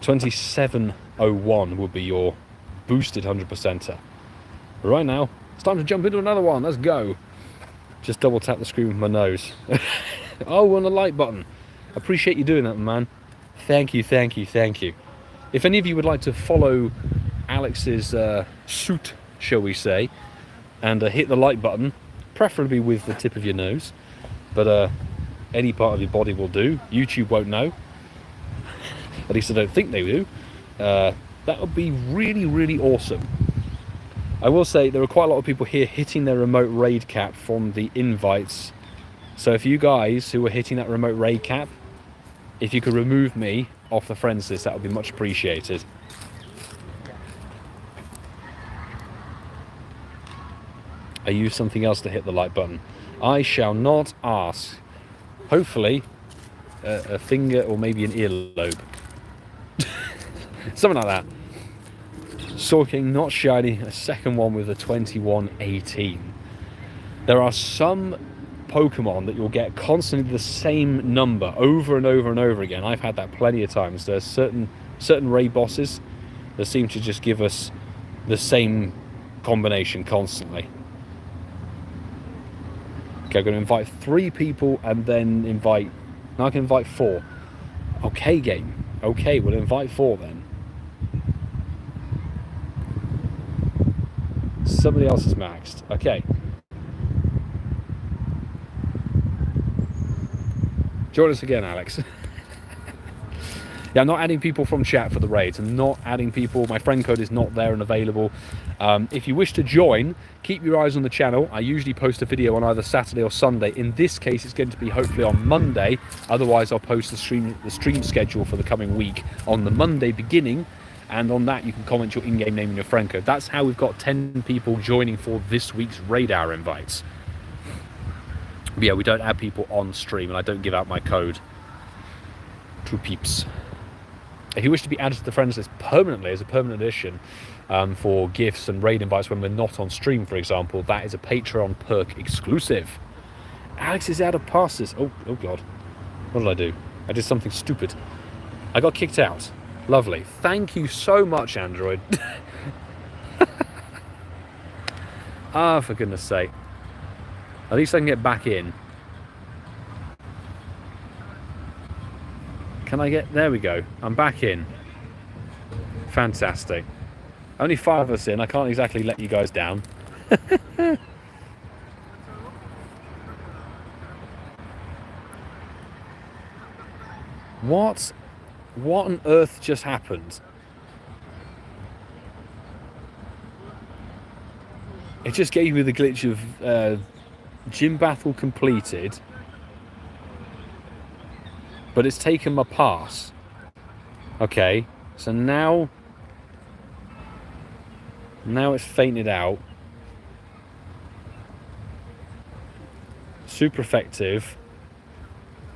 2701 would be your boosted 100%er. Right now, it's time to jump into another one. Let's go. Just double tap the screen with my nose. Oh, on the like button. Appreciate you doing that, man. Thank you, thank you, thank you. If any of you would like to follow Alex's suit, shall we say, and hit the like button, preferably with the tip of your nose, but any part of your body will do. YouTube won't know. At least I don't think they do. That would be really, really awesome. I will say there are quite a lot of people here hitting their remote raid cap from the invites. So if you guys who are hitting that remote raid cap, if you could remove me off the friends list, that would be much appreciated. I use something else to hit the like button. I shall not ask. Hopefully, a finger or maybe an earlobe. Something like that. Sorking, not shiny, a second one with a 2118. There are some Pokemon that you'll get constantly the same number over and over and over again. I've had that plenty of times. There's certain raid bosses that seem to just give us the combination constantly. Okay, I'm going to invite 3 people and then invite... Now I can invite 4. Okay, game. Okay, we'll invite 4 then. Somebody else is maxed. Okay. Join us again, Alex. Yeah, I'm not adding people from chat for the raids. I'm not adding people. My friend code is not there and available. If you wish to join, keep your eyes on the channel. I usually post a video on either Saturday or Sunday. In this case, it's going to be hopefully on Monday. Otherwise, I'll post the stream schedule for the coming week on the Monday beginning. And on that, you can comment your in-game name and your friend code. That's how we've got 10 people joining for this week's Raid Hour invites. But yeah, we don't add people on stream, and I don't give out my code to peeps. If you wish to be added to the friends list permanently as a permanent addition for gifts and raid invites when we're not on stream, for example, that is a Patreon perk exclusive. Alex is out of passes. Oh God. What did I do? I did something stupid. I got kicked out. Lovely. Thank you so much, Android. Ah, for goodness sake. At least I can get back in. Can I get... There we go. I'm back in. Fantastic. Only 5 of us in. I can't exactly let you guys down. What on earth just happened? It just gave me the glitch of gym battle completed, but it's taken my pass. Okay, so now it's fainted out. Super effective.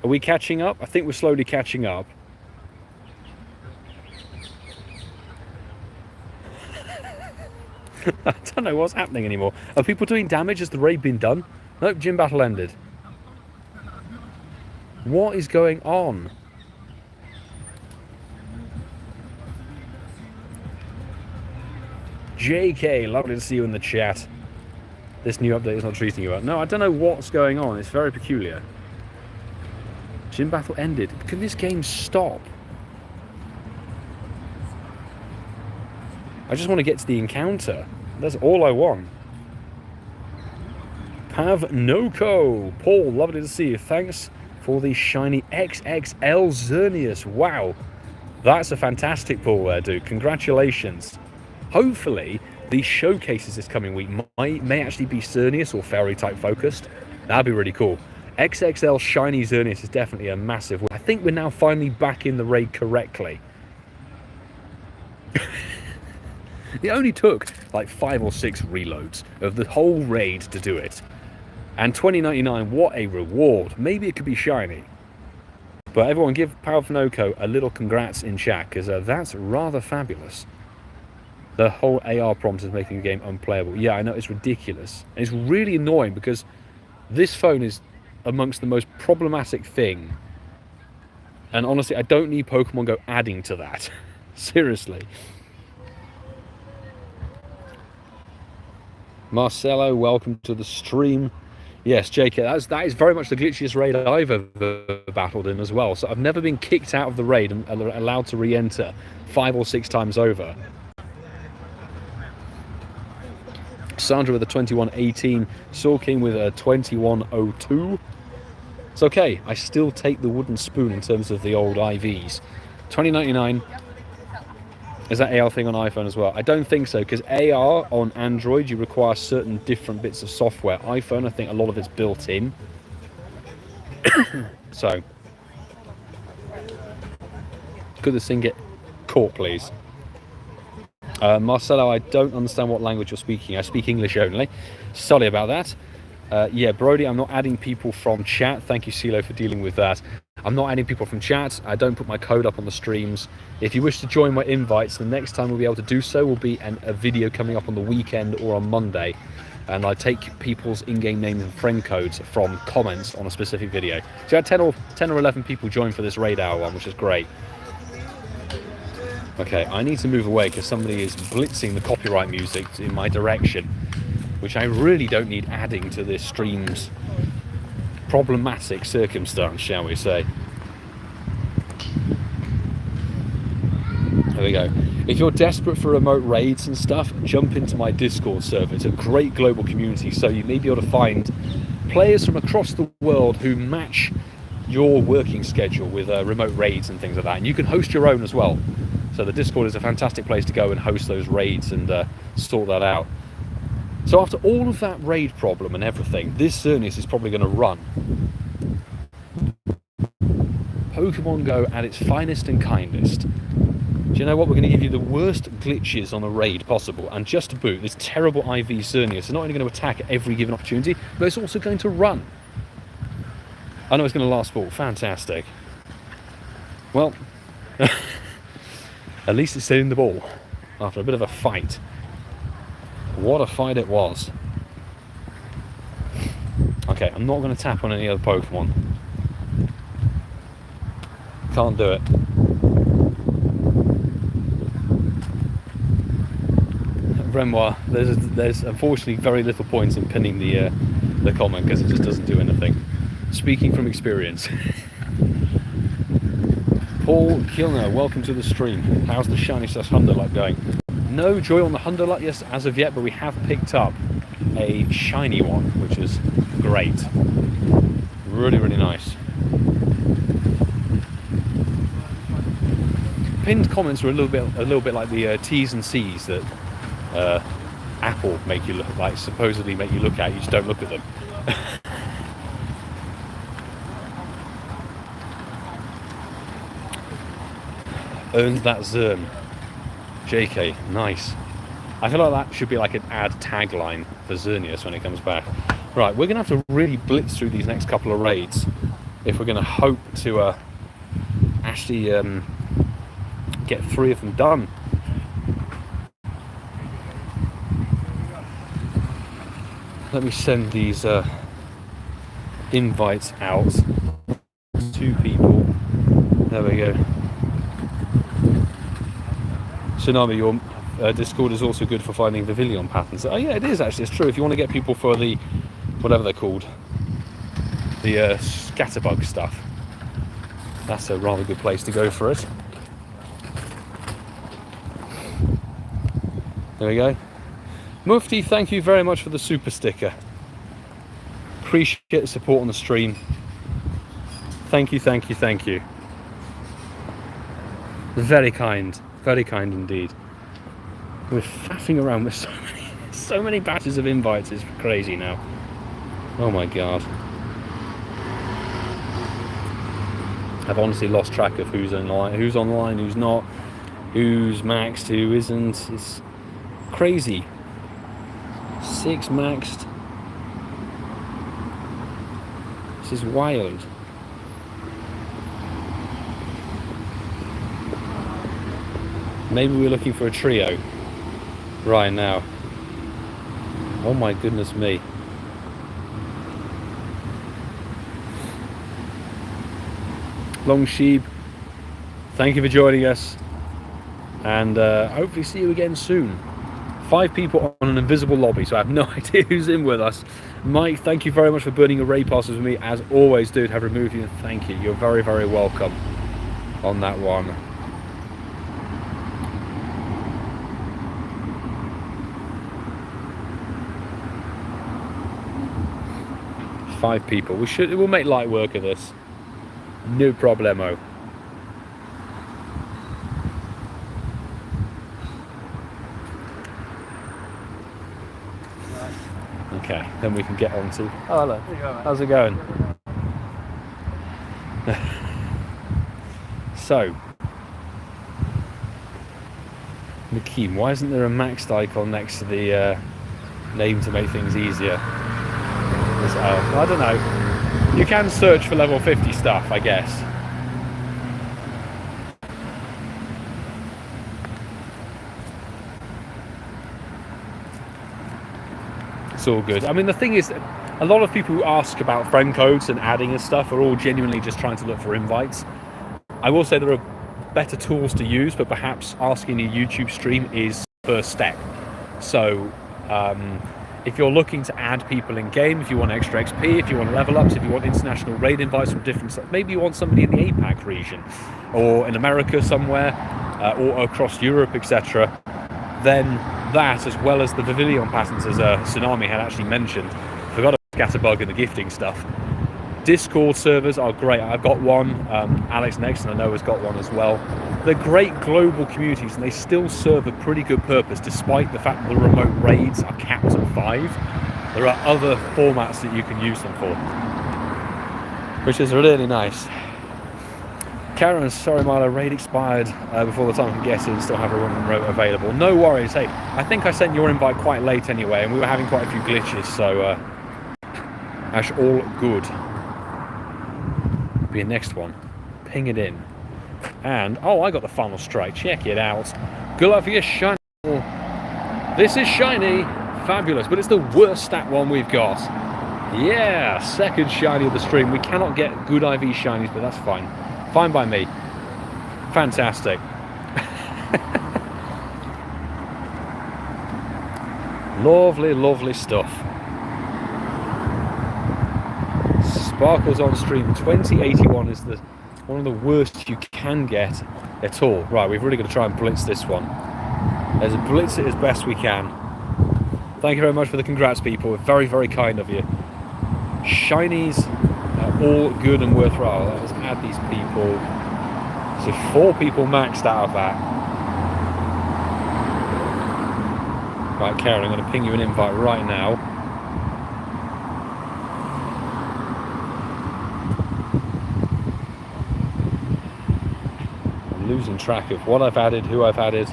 Are we catching up? I think we're slowly catching up. I don't know what's happening anymore. Are people doing damage? Has the raid been done? Nope, gym battle ended. What is going on? JK, lovely to see you in the chat. This new update is not treating you well. No, I don't know what's going on. It's very peculiar. Gym battle ended. Can this game stop? I just want to get to the encounter. That's all I want. PoGoMiloUK. Paul, lovely to see you. Thanks for the shiny XXL Xerneas. Wow. That's a fantastic pull there, dude. Congratulations. Hopefully, these showcases this coming week may actually be Xerneas or fairy type focused. That'd be really cool. XXL shiny Xerneas is definitely a massive win. I think we're now finally back in the raid correctly. It only took like 5 or 6 reloads of the whole raid to do it. And 20.99, what a reward. Maybe it could be shiny. But everyone give PoGoMiloUK a little congrats in chat, because that's rather fabulous. The whole AR prompt is making the game unplayable. Yeah, I know, it's ridiculous. And it's really annoying because this phone is amongst the most problematic thing. And honestly, I don't need Pokemon Go adding to that. Seriously. Marcelo, welcome to the stream. Yes, JK, that is very much the glitchiest raid I've ever battled in as well. So I've never been kicked out of the raid and allowed to re-enter 5 or 6 times over. Sandra with a 2118, Saw King with a 2102. It's okay, I still take the wooden spoon in terms of the old IVs. 20.99. Is that AR thing on iPhone as well? I don't think so, because AR on Android, you require certain different bits of software. iPhone, I think a lot of it's built in. So, could this thing get caught, please? Marcelo, I don't understand what language you're speaking. I speak English only. Sorry about that. Yeah, Brody, I'm not adding people from chat. Thank you, CeeLo, for dealing with that. I'm not adding people from chat. I don't put my code up on the streams. If you wish to join my invites, the next time we'll be able to do so will be a video coming up on the weekend or on Monday. And I take people's in-game names and friend codes from comments on a specific video. So I had 10 or 11 people join for this raid hour one, which is great. Okay, I need to move away because somebody is blitzing the copyright music in my direction, which I really don't need adding to this stream's problematic circumstance, shall we say. There we go. If you're desperate for remote raids and stuff, jump into my Discord server. It's a great global community, so you may be able to find players from across the world who match your working schedule with remote raids and things like that. And you can host your own as well. So the Discord is a fantastic place to go and host those raids and sort that out. So after all of that raid problem and everything, this Xerneas is probably going to run. Pokemon Go at its finest and kindest. Do you know what? We're going to give you the worst glitches on a raid possible. And just to boot, this terrible IV Xerneas is not only going to attack at every given opportunity, but it's also going to run. I know it's going to last ball. Fantastic. Well, at least it's stealing the ball after a bit of a fight. What a fight it was. Okay, I'm not going to tap on any other Pokemon. Can't do it. Renoir, there's unfortunately very little point in pinning the comment because it just doesn't do anything. Speaking from experience. Paul Kilner, welcome to the stream. How's the shiny /HundoLUK going? No joy on the HundoLUK as of yet, but we have picked up a shiny one, which is great. Really, really nice. Pinned comments are a little bit like the T's and C's that Apple make you look like, supposedly make you look at. You just don't look at them. Earned that Xern. JK, nice. I feel like that should be like an ad tagline for Xerneas when it comes back. Right, we're going to have to really blitz through these next couple of raids if we're going to hope to actually get 3 of them done. Let me send these invites out. 2 people. There we go. Tsunami, your Discord is also good for finding Pavilion patterns. Oh yeah, it is actually. It's true. If you want to get people for the whatever they're called, the scatterbug stuff, that's a rather good place to go for it. There we go. Mufti, thank you very much for the super sticker. Appreciate the support on the stream. Thank you, thank you, thank you. Very kind indeed. We're faffing around with so many batches of invites. It's crazy now. Oh my god. I've honestly lost track of who's online, who's not, who's maxed, who isn't. It's crazy. 6 maxed. This is wild. Maybe we're looking for a trio right now. Oh my goodness me. Long Sheep, thank you for joining us, and hopefully see you again soon. 5 people on an invisible lobby, so I have no idea who's in with us. Mike, thank you very much for burning array passes with me, as always, dude. Have removed you, and thank you. You're very, very welcome on that one. Five people. We'll make light work of this. No problemo. Okay, then we can get on to... Oh, hello. How's it going? So, Nakeem, why isn't there a maxed icon next to the name to make things easier? I don't know. You can search for level 50 stuff, I guess. It's all good. I mean, the thing is, a lot of people who ask about friend codes and adding and stuff are all genuinely just trying to look for invites. I will say there are better tools to use, but perhaps asking a YouTube stream is the first step. So, if you're looking to add people in game, if you want extra XP, if you want level ups, if you want international raid invites from different stuff, maybe you want somebody in the APAC region or in America somewhere or across Europe, etc., then that, as well as the Pavilion patterns, as Tsunami had actually mentioned, forgot about Scatterbug and the gifting stuff. Discord servers are great. I've got one. Alex Nexon, I know, has got one as well. They're great global communities, and they still serve a pretty good purpose, despite the fact that the remote raids are capped at 5. There are other formats that you can use them for, which is really nice. Karen, sorry, Milo, raid expired before the time I can get in. Still have a remote available. No worries. Hey, I think I sent your invite quite late anyway, and we were having quite a few glitches, so that's all good. Be a next one. Ping it in. And oh, I got the final strike. Check it out. Good luck for your shiny. This is shiny. Fabulous, but it's the worst stat one we've got. Yeah, second shiny of the stream. We cannot get good IV shinies, but that's fine. Fine by me. Fantastic. Lovely, lovely stuff. Sparkles on stream 2081 is one of the worst you can get at all. Right, we've really got to try and blitz this one. Let's blitz it as best we can. Thank you very much for the congrats, people. Very, very kind of you. Shinies are all good and worthwhile. Let's add these people. So 4 people maxed out of that. Right, Karen, I'm going to ping you an invite right now. I'm losing track of what I've added, who I've added.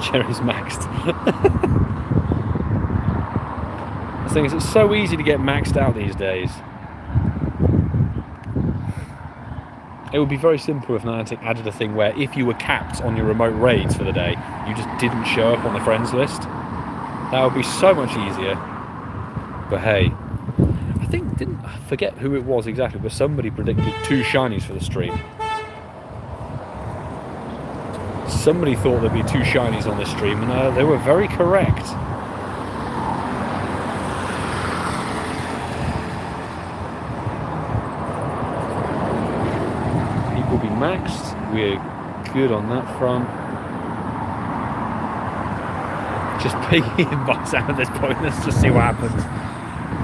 Cherry's maxed. The thing is, it's so easy to get maxed out these days. It would be very simple if Niantic added a thing where if you were capped on your remote raids for the day, you just didn't show up on the friends list. That would be so much easier. But hey, I forget who it was exactly, but somebody predicted 2 shinies for the stream. Somebody thought there'd be 2 shinies on this stream, and they were very correct. People be maxed. We're good on that front. Just ping invites out at this point. Let's just see what happens.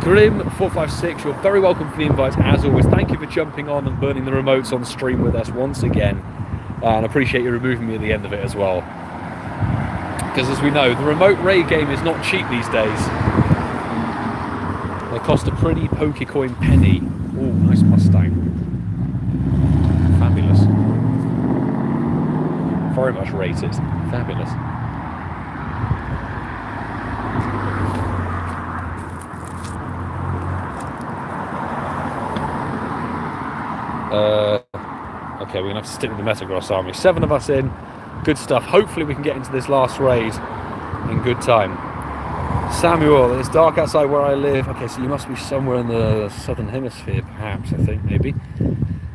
Grim456, you're very welcome for the invites as always. Thank you for jumping on and burning the remotes on stream with us once again. And I appreciate you removing me at the end of it as well. Because as we know, the remote raid game is not cheap these days. They cost a pretty Pokecoin penny. Ooh, nice Mustang. Fabulous. Very much rated. Fabulous. Okay, we're going to have to stick with the Metagross army. 7 of us in. Good stuff. Hopefully we can get into this last raid in good time. Samuel, it's dark outside where I live. Okay, so you must be somewhere in the southern hemisphere, perhaps, I think, maybe.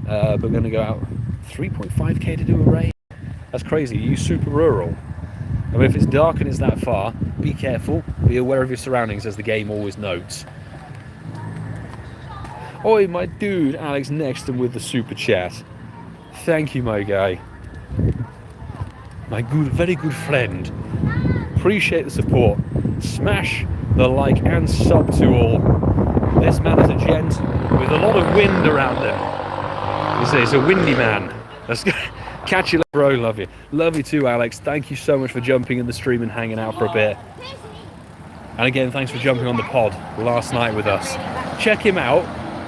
But we're going to go out 3.5k to do a raid. That's crazy. Are you super rural? I mean, if it's dark and it's that far, be careful. Be aware of your surroundings, as the game always notes. Oi, my dude, Alex Nexton with the super chat. Thank you, my guy. My good, very good friend. Appreciate the support. Smash the like and sub to all. This man is a gent with a lot of wind around him. He's a windy man. Let's go. Catch you later, bro. Love you. Love you too, Alex. Thank you so much for jumping in the stream and hanging out for a bit. And again, thanks for jumping on the pod last night with us. Check him out.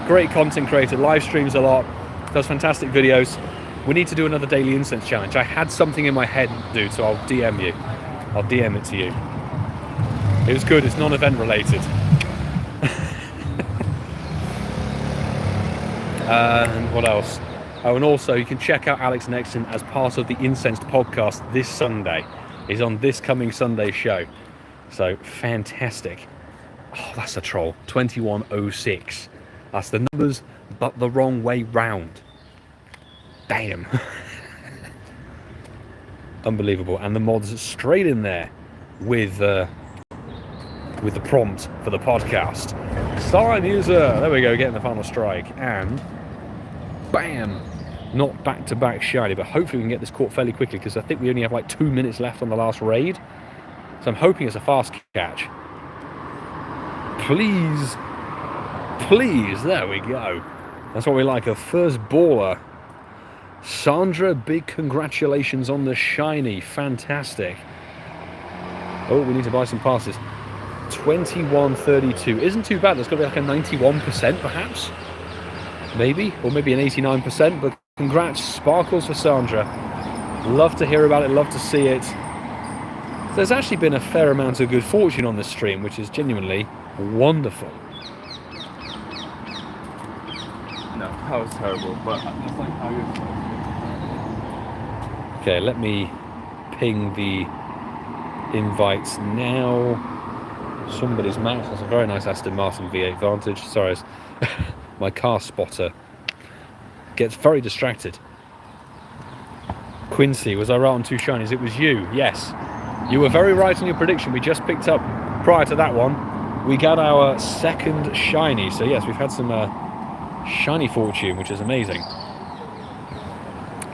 Great content creator. Live streams a lot. Does fantastic videos. We need to do another daily incense challenge. I had something in my head, dude, so I'll DM you. I'll DM it to you. It was good. It's non-event related. And what else? Oh, and also you can check out Alex Nexton as part of the Incensed podcast this Sunday. He's on this coming Sunday show. So fantastic. Oh, that's a troll. 2106. That's the numbers, but the wrong way round. Damn. Unbelievable. And the mods straight in there with the prompt for the podcast. Sign user. There we go, getting the final strike. And bam. Not back-to-back shiny, but hopefully we can get this caught fairly quickly, because I think we only have like 2 minutes left on the last raid. So I'm hoping it's a fast catch. Please. Please. There we go. That's what we like. A first baller. Sandra, big congratulations on the shiny. Fantastic. Oh, we need to buy some passes. 2132. Isn't too bad. There's got to be like a 91% perhaps. Maybe. Or maybe an 89%. But congrats. Sparkles for Sandra. Love to hear about it. Love to see it. There's actually been a fair amount of good fortune on this stream, which is genuinely wonderful. No, that was terrible. But that's like how you're supposed to. Okay, let me ping the invites now. Somebody's mouse. That's a very nice Aston Martin V8 Vantage. Sorry, my car spotter gets very distracted. Quincy, was I right on 2 shinies? It was you, yes. You were very right in your prediction. We just picked up, prior to that one, we got our 2nd shiny. So yes, we've had some shiny fortune, which is amazing.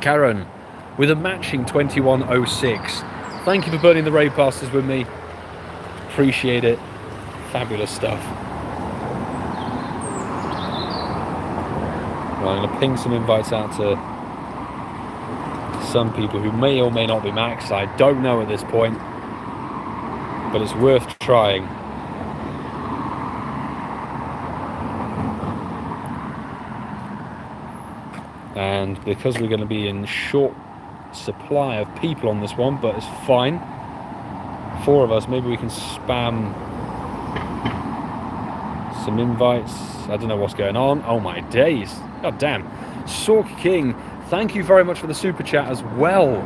Karen, with a matching 2106. Thank you for burning the raid passes with me. Appreciate it. Fabulous stuff. Right, I'm going to ping some invites out to some people who may or may not be maxed. I don't know at this point, but it's worth trying. And because we're going to be in short supply of people on this one, but it's fine. 4 of us, maybe we can spam some invites. I don't know what's going on. Oh my days. God damn. Sork King, thank you very much for the super chat as well.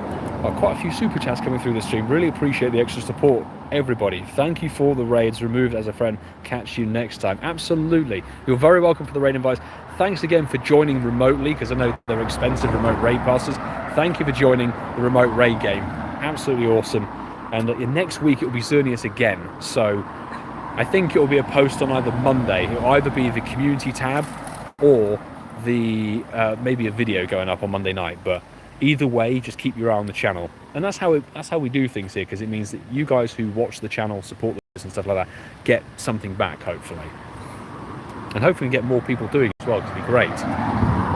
Quite a few super chats coming through the stream. Really appreciate the extra support, everybody. Thank you for the raids. Removed as a friend. Catch you next time. Absolutely. You're very welcome for the raid invites. Thanks again for joining remotely, because I know they're expensive remote raid passes. Thank you for joining the remote raid game. Absolutely awesome. And next week it will be Xerneas again. So I think it will be a post on either Monday. It will either be the community tab or the maybe a video going up on Monday night. But either way, just keep your eye on the channel. And that's how we do things here, because it means that you guys who watch the channel, support this and stuff like that, get something back, hopefully. And hopefully get more people doing it as well, because it'd be great.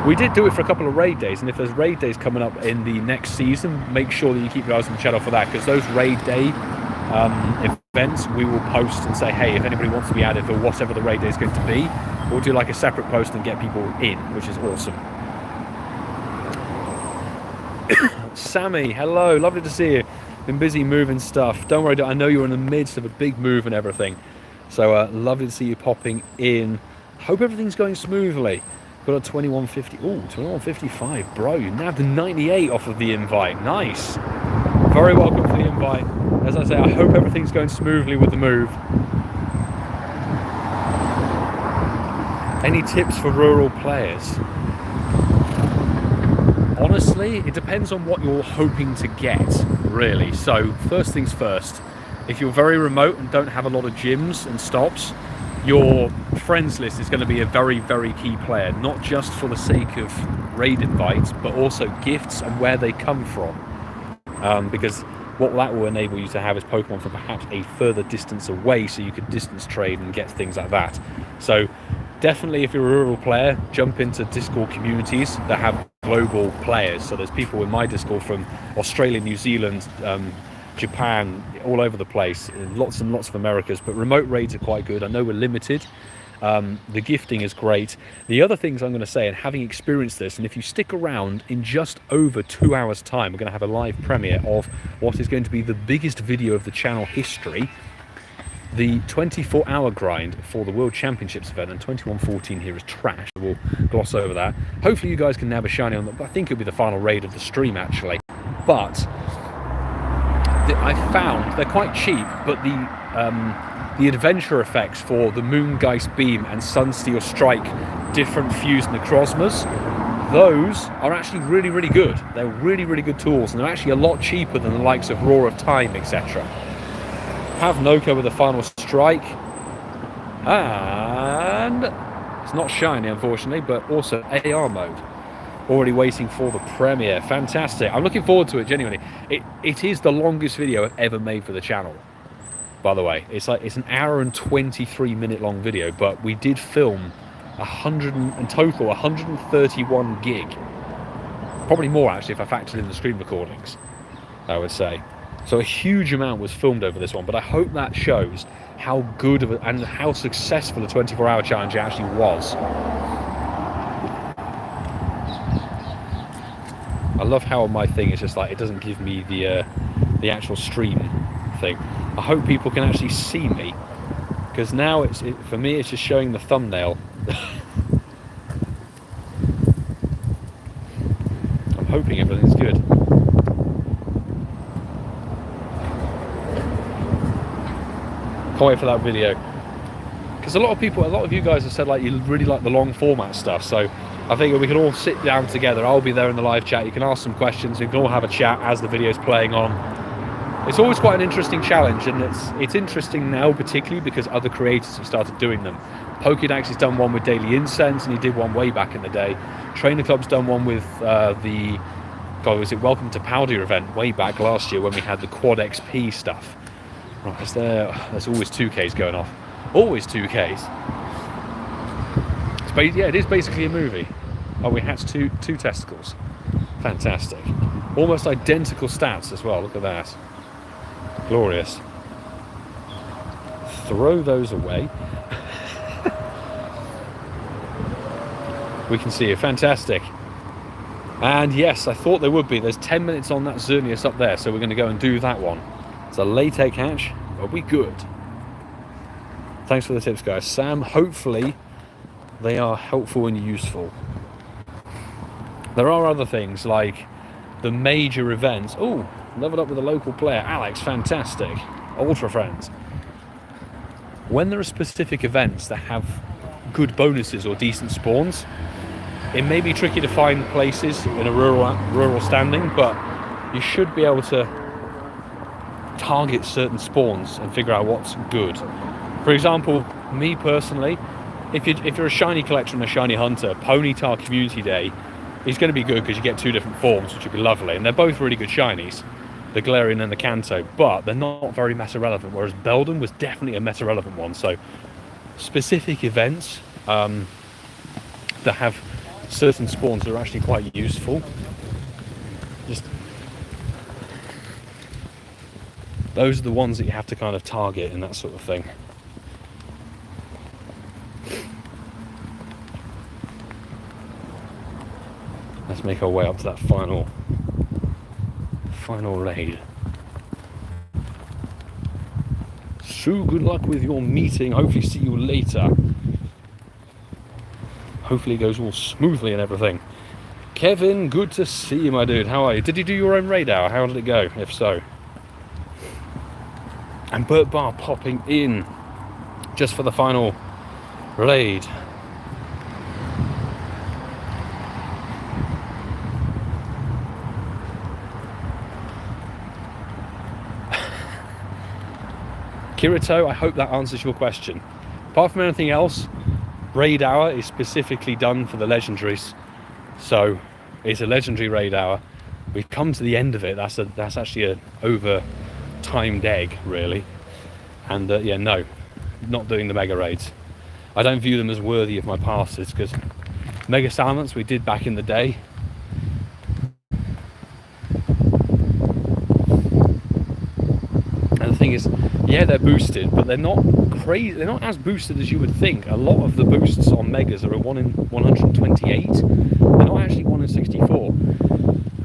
We did do it for a couple of raid days, and if there's raid days coming up in the next season, make sure that you keep your eyes on the channel for that, because those raid day events, we will post and say, hey, if anybody wants to be added for whatever the raid day is going to be, we'll do like a separate post and get people in, which is awesome. Sammy, hello, lovely to see you. Been busy moving stuff. Don't worry, I know you're in the midst of a big move and everything. So lovely to see you popping in. Hope everything's going smoothly. Got a 2150. Oh, 2155, bro. You nabbed a 98 off of the invite. Nice. Very welcome for the invite. As I say, I hope everything's going smoothly with the move. Any tips for rural players? Honestly, it depends on what you're hoping to get, really. So, first things first. If you're very remote and don't have a lot of gyms and stops, your friends list is going to be a very, very key player, not just for the sake of raid invites, but also gifts and where they come from. Because what that will enable you to have is Pokemon from perhaps a further distance away, so you could distance trade and get things like that. So definitely, if you're a rural player, jump into Discord communities that have global players. So there's people in my Discord from Australia, New Zealand, Japan, all over the place, lots and lots of Americas, but remote raids are quite good. I know we're limited. The gifting is great. The other things I'm going to say, and having experienced this, and if you stick around, in just over 2 hours time, we're going to have a live premiere of what is going to be the biggest video of the channel history, the 24-hour grind for the World Championships event, and 2114 here is trash. We'll gloss over that. Hopefully you guys can nab a shiny on that. I think it'll be the final raid of the stream, actually. But I found they're quite cheap, but the adventure effects for the Moongeist Beam and Sunsteel Strike, different fused Necrozmas, those are actually really, really good. They're really, really good tools, and they're actually a lot cheaper than the likes of Roar of Time, etc. Have Noko with a final strike, and it's not shiny, unfortunately, but also AR mode. Already waiting for the premiere. Fantastic. I'm looking forward to it, genuinely. It is the longest video I've ever made for the channel, by the way. It's an hour and 23-minute long video, but we did film in total 131 gig. Probably more, actually, if I factored in the screen recordings, I would say. So a huge amount was filmed over this one, but I hope that shows how good of and how successful the 24-hour challenge actually was. I love how my thing is just like, it doesn't give me the actual stream thing. I hope people can actually see me, because now for me it's just showing the thumbnail. I'm hoping everything's good. Can't wait for that video, because a lot of you guys have said like you really like the long format stuff, so I figure we can all sit down together. I'll be there in the live chat. You can ask some questions. We can all have a chat as the video's playing on. It's always quite an interesting challenge, and it's interesting now, particularly because other creators have started doing them. PokeDax has done one with Daily Incense, and he did one way back in the day. Trainer Club's done one with was it Welcome to Powder event way back last year when we had the Quad XP stuff. Right, there's always 2Ks going off. Always 2Ks. Yeah, it is basically a movie. Oh, we hatched two testicles. Fantastic. Almost identical stats as well. Look at that. Glorious. Throw those away. We can see it. Fantastic. And yes, I thought there would be. There's 10 minutes on that Xerneas up there, so we're going to go and do that one. It's a latex hatch, but we good. Thanks for the tips, guys. Sam, hopefully they are helpful and useful. There are other things like the major events. Oh, leveled up with a local player. Alex, fantastic. Ultra friends. When there are specific events that have good bonuses or decent spawns, it may be tricky to find places in a rural standing, but you should be able to target certain spawns and figure out what's good. For example, me personally, if you're a shiny collector and a shiny hunter, Ponyta Community Day is going to be good because you get two different forms, which would be lovely, and they're both really good shinies, the Galarian and the Kanto, but they're not very meta relevant, whereas Beldum was definitely a meta relevant one. So specific events that have certain spawns that are actually quite useful, just those are the ones that you have to kind of target and that sort of thing. Let's make our way up to that final raid. So good luck with your meeting. Hopefully see you later. Hopefully it goes all smoothly and everything. Kevin, good to see you, my dude. How are you? Did you do your own raid hour? How did it go, if so? And Bert Bar popping in just for the final raid. Kirito, I hope that answers your question. Apart from anything else, raid hour is specifically done for the legendaries, so it's a legendary raid hour. We've come to the end of it. That's actually an over timed egg, really. And yeah, no, not doing the mega raids. I don't view them as worthy of my passes, because mega salamence we did back in the day. And the thing is, yeah, they're boosted, but they're not crazy. They're not as boosted as you would think. A lot of the boosts on megas are a 1 in 128. They're not actually 1 in 64.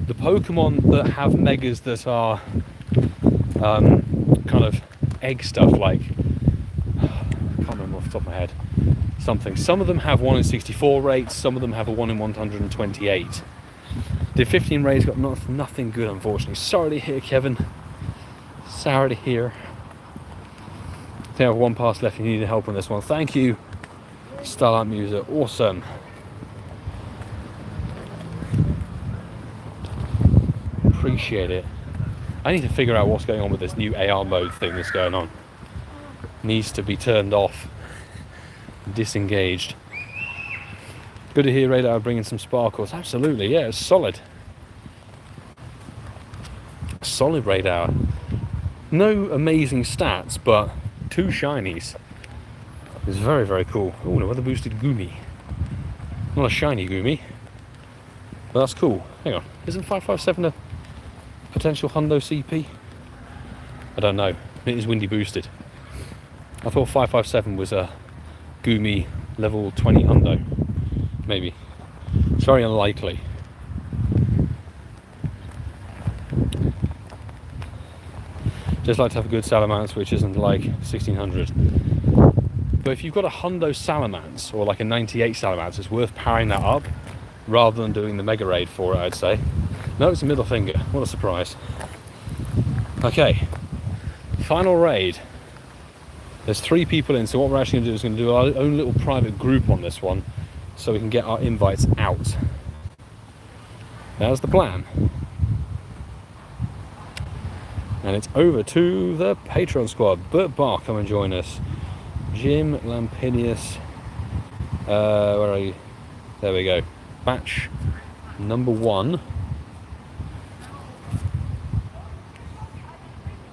The Pokemon that have megas that are kind of egg stuff, like I can't remember off the top of my head. Some of them have 1 in 64 rates. Some of them have a 1 in 128. The 15 raids got nothing good, unfortunately. Sorry to hear, Kevin. Sorry to hear. I have one pass left. You need help on this one. Thank you, Starlight Muser. Awesome. Appreciate it. I need to figure out what's going on with this new AR mode thing that's going on. Needs to be turned off. Disengaged. Good to hear Radar bringing some sparkles. Absolutely, yeah, it's solid. Solid Radar. No amazing stats, but 2 shinies. It's very, very cool. Oh, another boosted Goomy. Not a shiny Goomy, but that's cool. Hang on, isn't 557 a potential hundo CP? I don't know. It is windy boosted. I thought 557 was a Goomy level 20 hundo. Maybe. It's very unlikely. Just like to have a good Salamence, which isn't like 1600. But if you've got a hundo Salamence, or like a 98 Salamence, it's worth powering that up rather than doing the mega raid for it, I'd say. No, it's a middle finger. What a surprise. Okay, final raid. There's 3 people in, so what we're actually going to do is going to do our own little private group on this one. so we can get our invites out. That's the plan. And it's over to the Patreon squad. Bert Barr, come and join us. Jim Lampinius. Where are you? There we go. Batch number 1.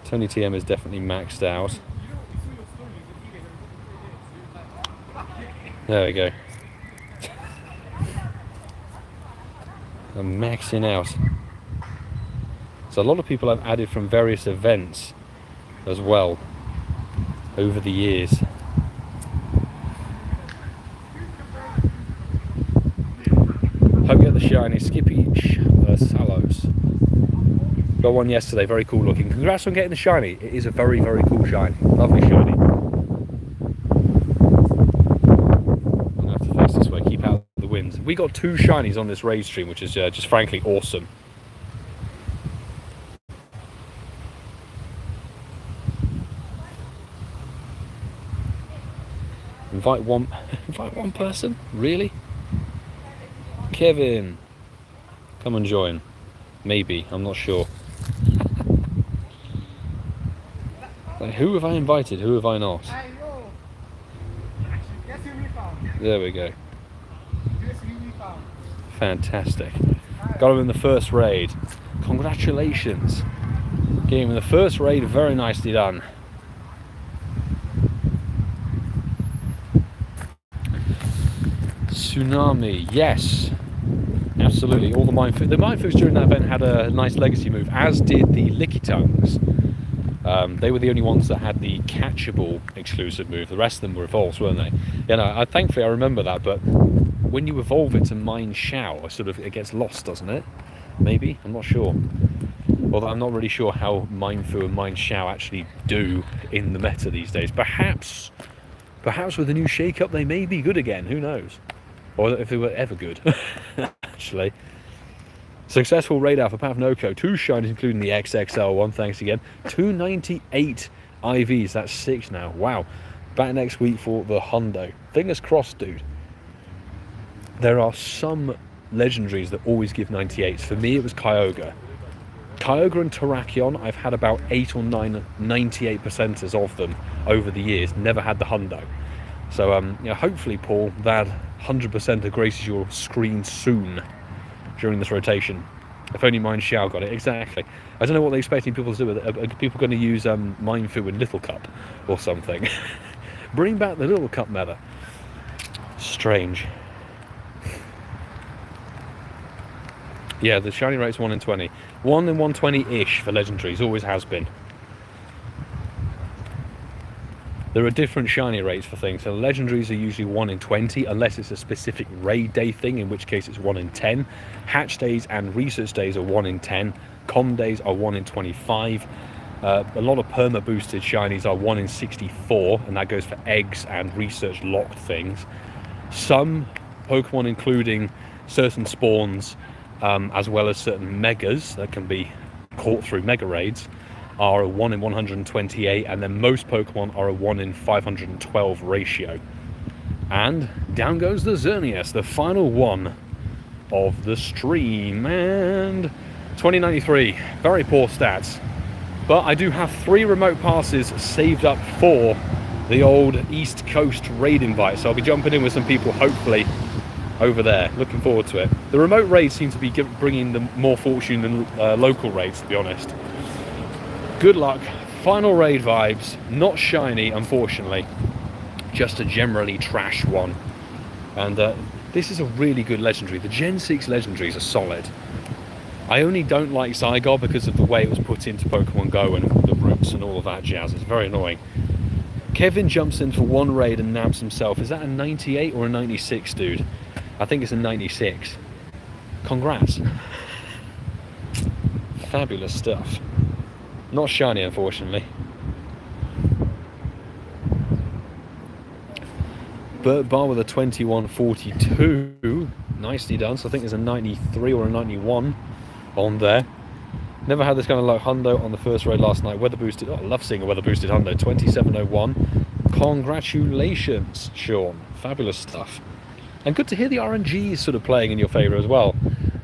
Tony TM is definitely maxed out. There we go. I'm maxing out. So a lot of people I've added from various events as well over the years. Hope you get the shiny Skippy Sallows. Got one yesterday, very cool looking. Congrats on getting the shiny. It is a very, very cool shiny. Lovely shiny. I'm going to have to face this way, keep out of the wind. We got 2 shinies on this raid stream, which is just frankly awesome. Invite one person? Really? Kevin, come and join. Maybe, I'm not sure. Like, who have I invited? Who have I not? There we go. Fantastic. Got him in the first raid. Congratulations. Getting him in the first raid, very nicely done. Tsunami, yes. Absolutely, all the Mindfoods. The Mindfoods during that event had a nice legacy move, as did the Licky Tongues. They were the only ones that had the catchable exclusive move. The rest of them were evolves, weren't they? You know, thankfully I remember that, but when you evolve it to Mind Shao, it gets lost, doesn't it? Maybe? I'm not sure. Although I'm not really sure how Mind Fu and Mind Shao actually do in the meta these days. Perhaps with the new shake-up they may be good again, who knows? Or if they were ever good, actually. Successful raid out for PoGoMiloUK. 2 shinies, including the XXL one, thanks again. 298 IVs, that's 6 now. Wow. Back next week for the hundo. Fingers crossed, dude. There are some legendaries that always give 98s. For me, it was Kyogre. Kyogre and Terrakion, I've had about 8 or 9 98%ers of them over the years. Never had the hundo. So, you know, hopefully, Paul, that 100%er graces your screen soon during this rotation. If only Mind Shao got it. Exactly. I don't know what they're expecting people to do with it. Are people going to use Mind Fu and Little Cup or something? Bring back the Little Cup meta. Strange. Yeah, the shiny rate's 1 in 20. 1 in 120-ish for legendaries. Always has been. There are different shiny rates for things. So legendaries are usually 1 in 20, unless it's a specific raid day thing, in which case it's 1 in 10. Hatch days and research days are 1 in 10. Com days are 1 in 25. A lot of perma boosted shinies are 1 in 64, and that goes for eggs and research locked things. Some Pokemon, including certain spawns, as well as certain megas that can be caught through mega raids, are a 1 in 128, and then most Pokemon are a 1 in 512 ratio. And down goes the Xerneas, the final one of the stream, and 2093, very poor stats. But I do have 3 remote passes saved up for the old East Coast raid invite, so I'll be jumping in with some people, hopefully, over there. Looking forward to it. The remote raids seem to be bringing them more fortune than local raids, to be honest. Good luck. Final raid vibes. Not shiny, unfortunately. Just a generally trash one. And this is a really good legendary. The Gen 6 legendaries are solid. I only don't like Zygarde because of the way it was put into Pokemon Go and the roots and all of that jazz. It's very annoying. Kevin jumps in for 1 raid and nabs himself. Is that a 98 or a 96, dude? I think it's a 96. Congrats. Fabulous stuff. Not shiny, unfortunately. Bert Barr with a 2142. Nicely done. So I think there's a 93 or a 91 on there. Never had this kind of luck. Hundo on the first raid last night. Weather boosted. Oh, I love seeing a weather boosted Hundo. 2701. Congratulations, Sean. Fabulous stuff. And good to hear the RNG is sort of playing in your favour as well.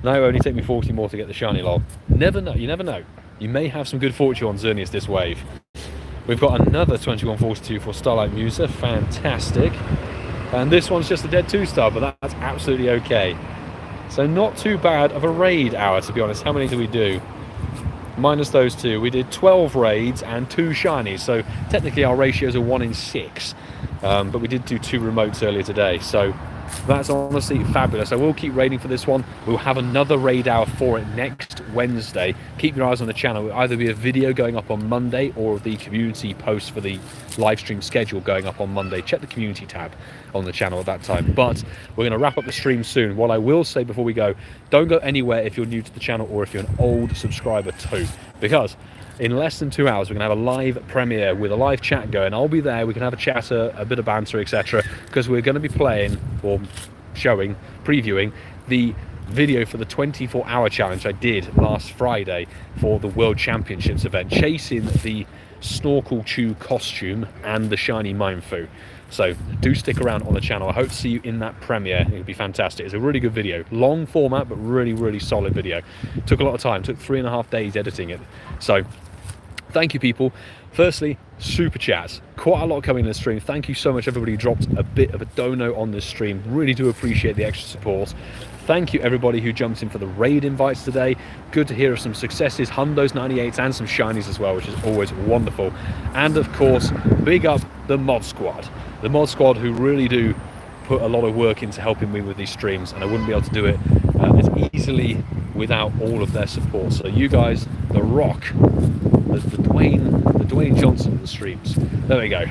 Now only take me 40 more to get the shiny lol. Never know, you never know. You may have some good fortune on Xerneas this wave. We've got another 2142 for Starlight Musa, fantastic. And this one's just a dead 2-star, but that's absolutely okay. So not too bad of a raid hour, to be honest. How many do we do? Minus those two, we did 12 raids and 2 shinies, so technically our ratios are 1 in 6. But we did do 2 remotes earlier today, so that's honestly fabulous. I will keep raiding for this one. We'll have another raid hour for it next Wednesday. Keep your eyes on the channel. It'll either be a video going up on Monday or the community post for the live stream schedule going up on Monday. Check the community tab on the channel at that time. But we're going to wrap up the stream soon. What I will say before we go, don't go anywhere if you're new to the channel or if you're an old subscriber too, because in less than 2 hours we're going to have a live premiere with a live chat going. I'll be there, we can have a chat, a bit of banter, etc., because we're going to be playing or showing, previewing the video for the 24-hour challenge I did last Friday for the World Championships event, chasing the Snorkel Chew costume and the shiny Mindfu. So do stick around on the channel. I hope to see you in that premiere. It'll be fantastic. It's a really good video. Long format, but really solid video. Took a lot of time. Took 3.5 days editing it. So thank you, people. Firstly, super chats. Quite a lot coming in the stream. Thank you so much, everybody who dropped a bit of a dono on this stream. Really do appreciate the extra support. Thank you, everybody who jumped in for the raid invites today. Good to hear of some successes, hundos, 98s, and some shinies as well, which is always wonderful. And of course, big up the mod squad. The mod squad who really do put a lot of work into helping me with these streams, and I wouldn't be able to do it as easily without all of their support. So you guys, the rock, the Dwayne Johnson of the streams. There we go.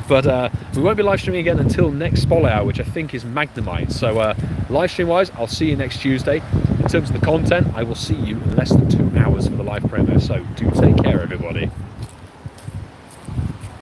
But we won't be live streaming again until next Spotlight Hour, which I think is Magnemite. So live stream wise, I'll see you next Tuesday. In terms of the content, I will see you in less than 2 hours for the live premiere. So do take care, everybody.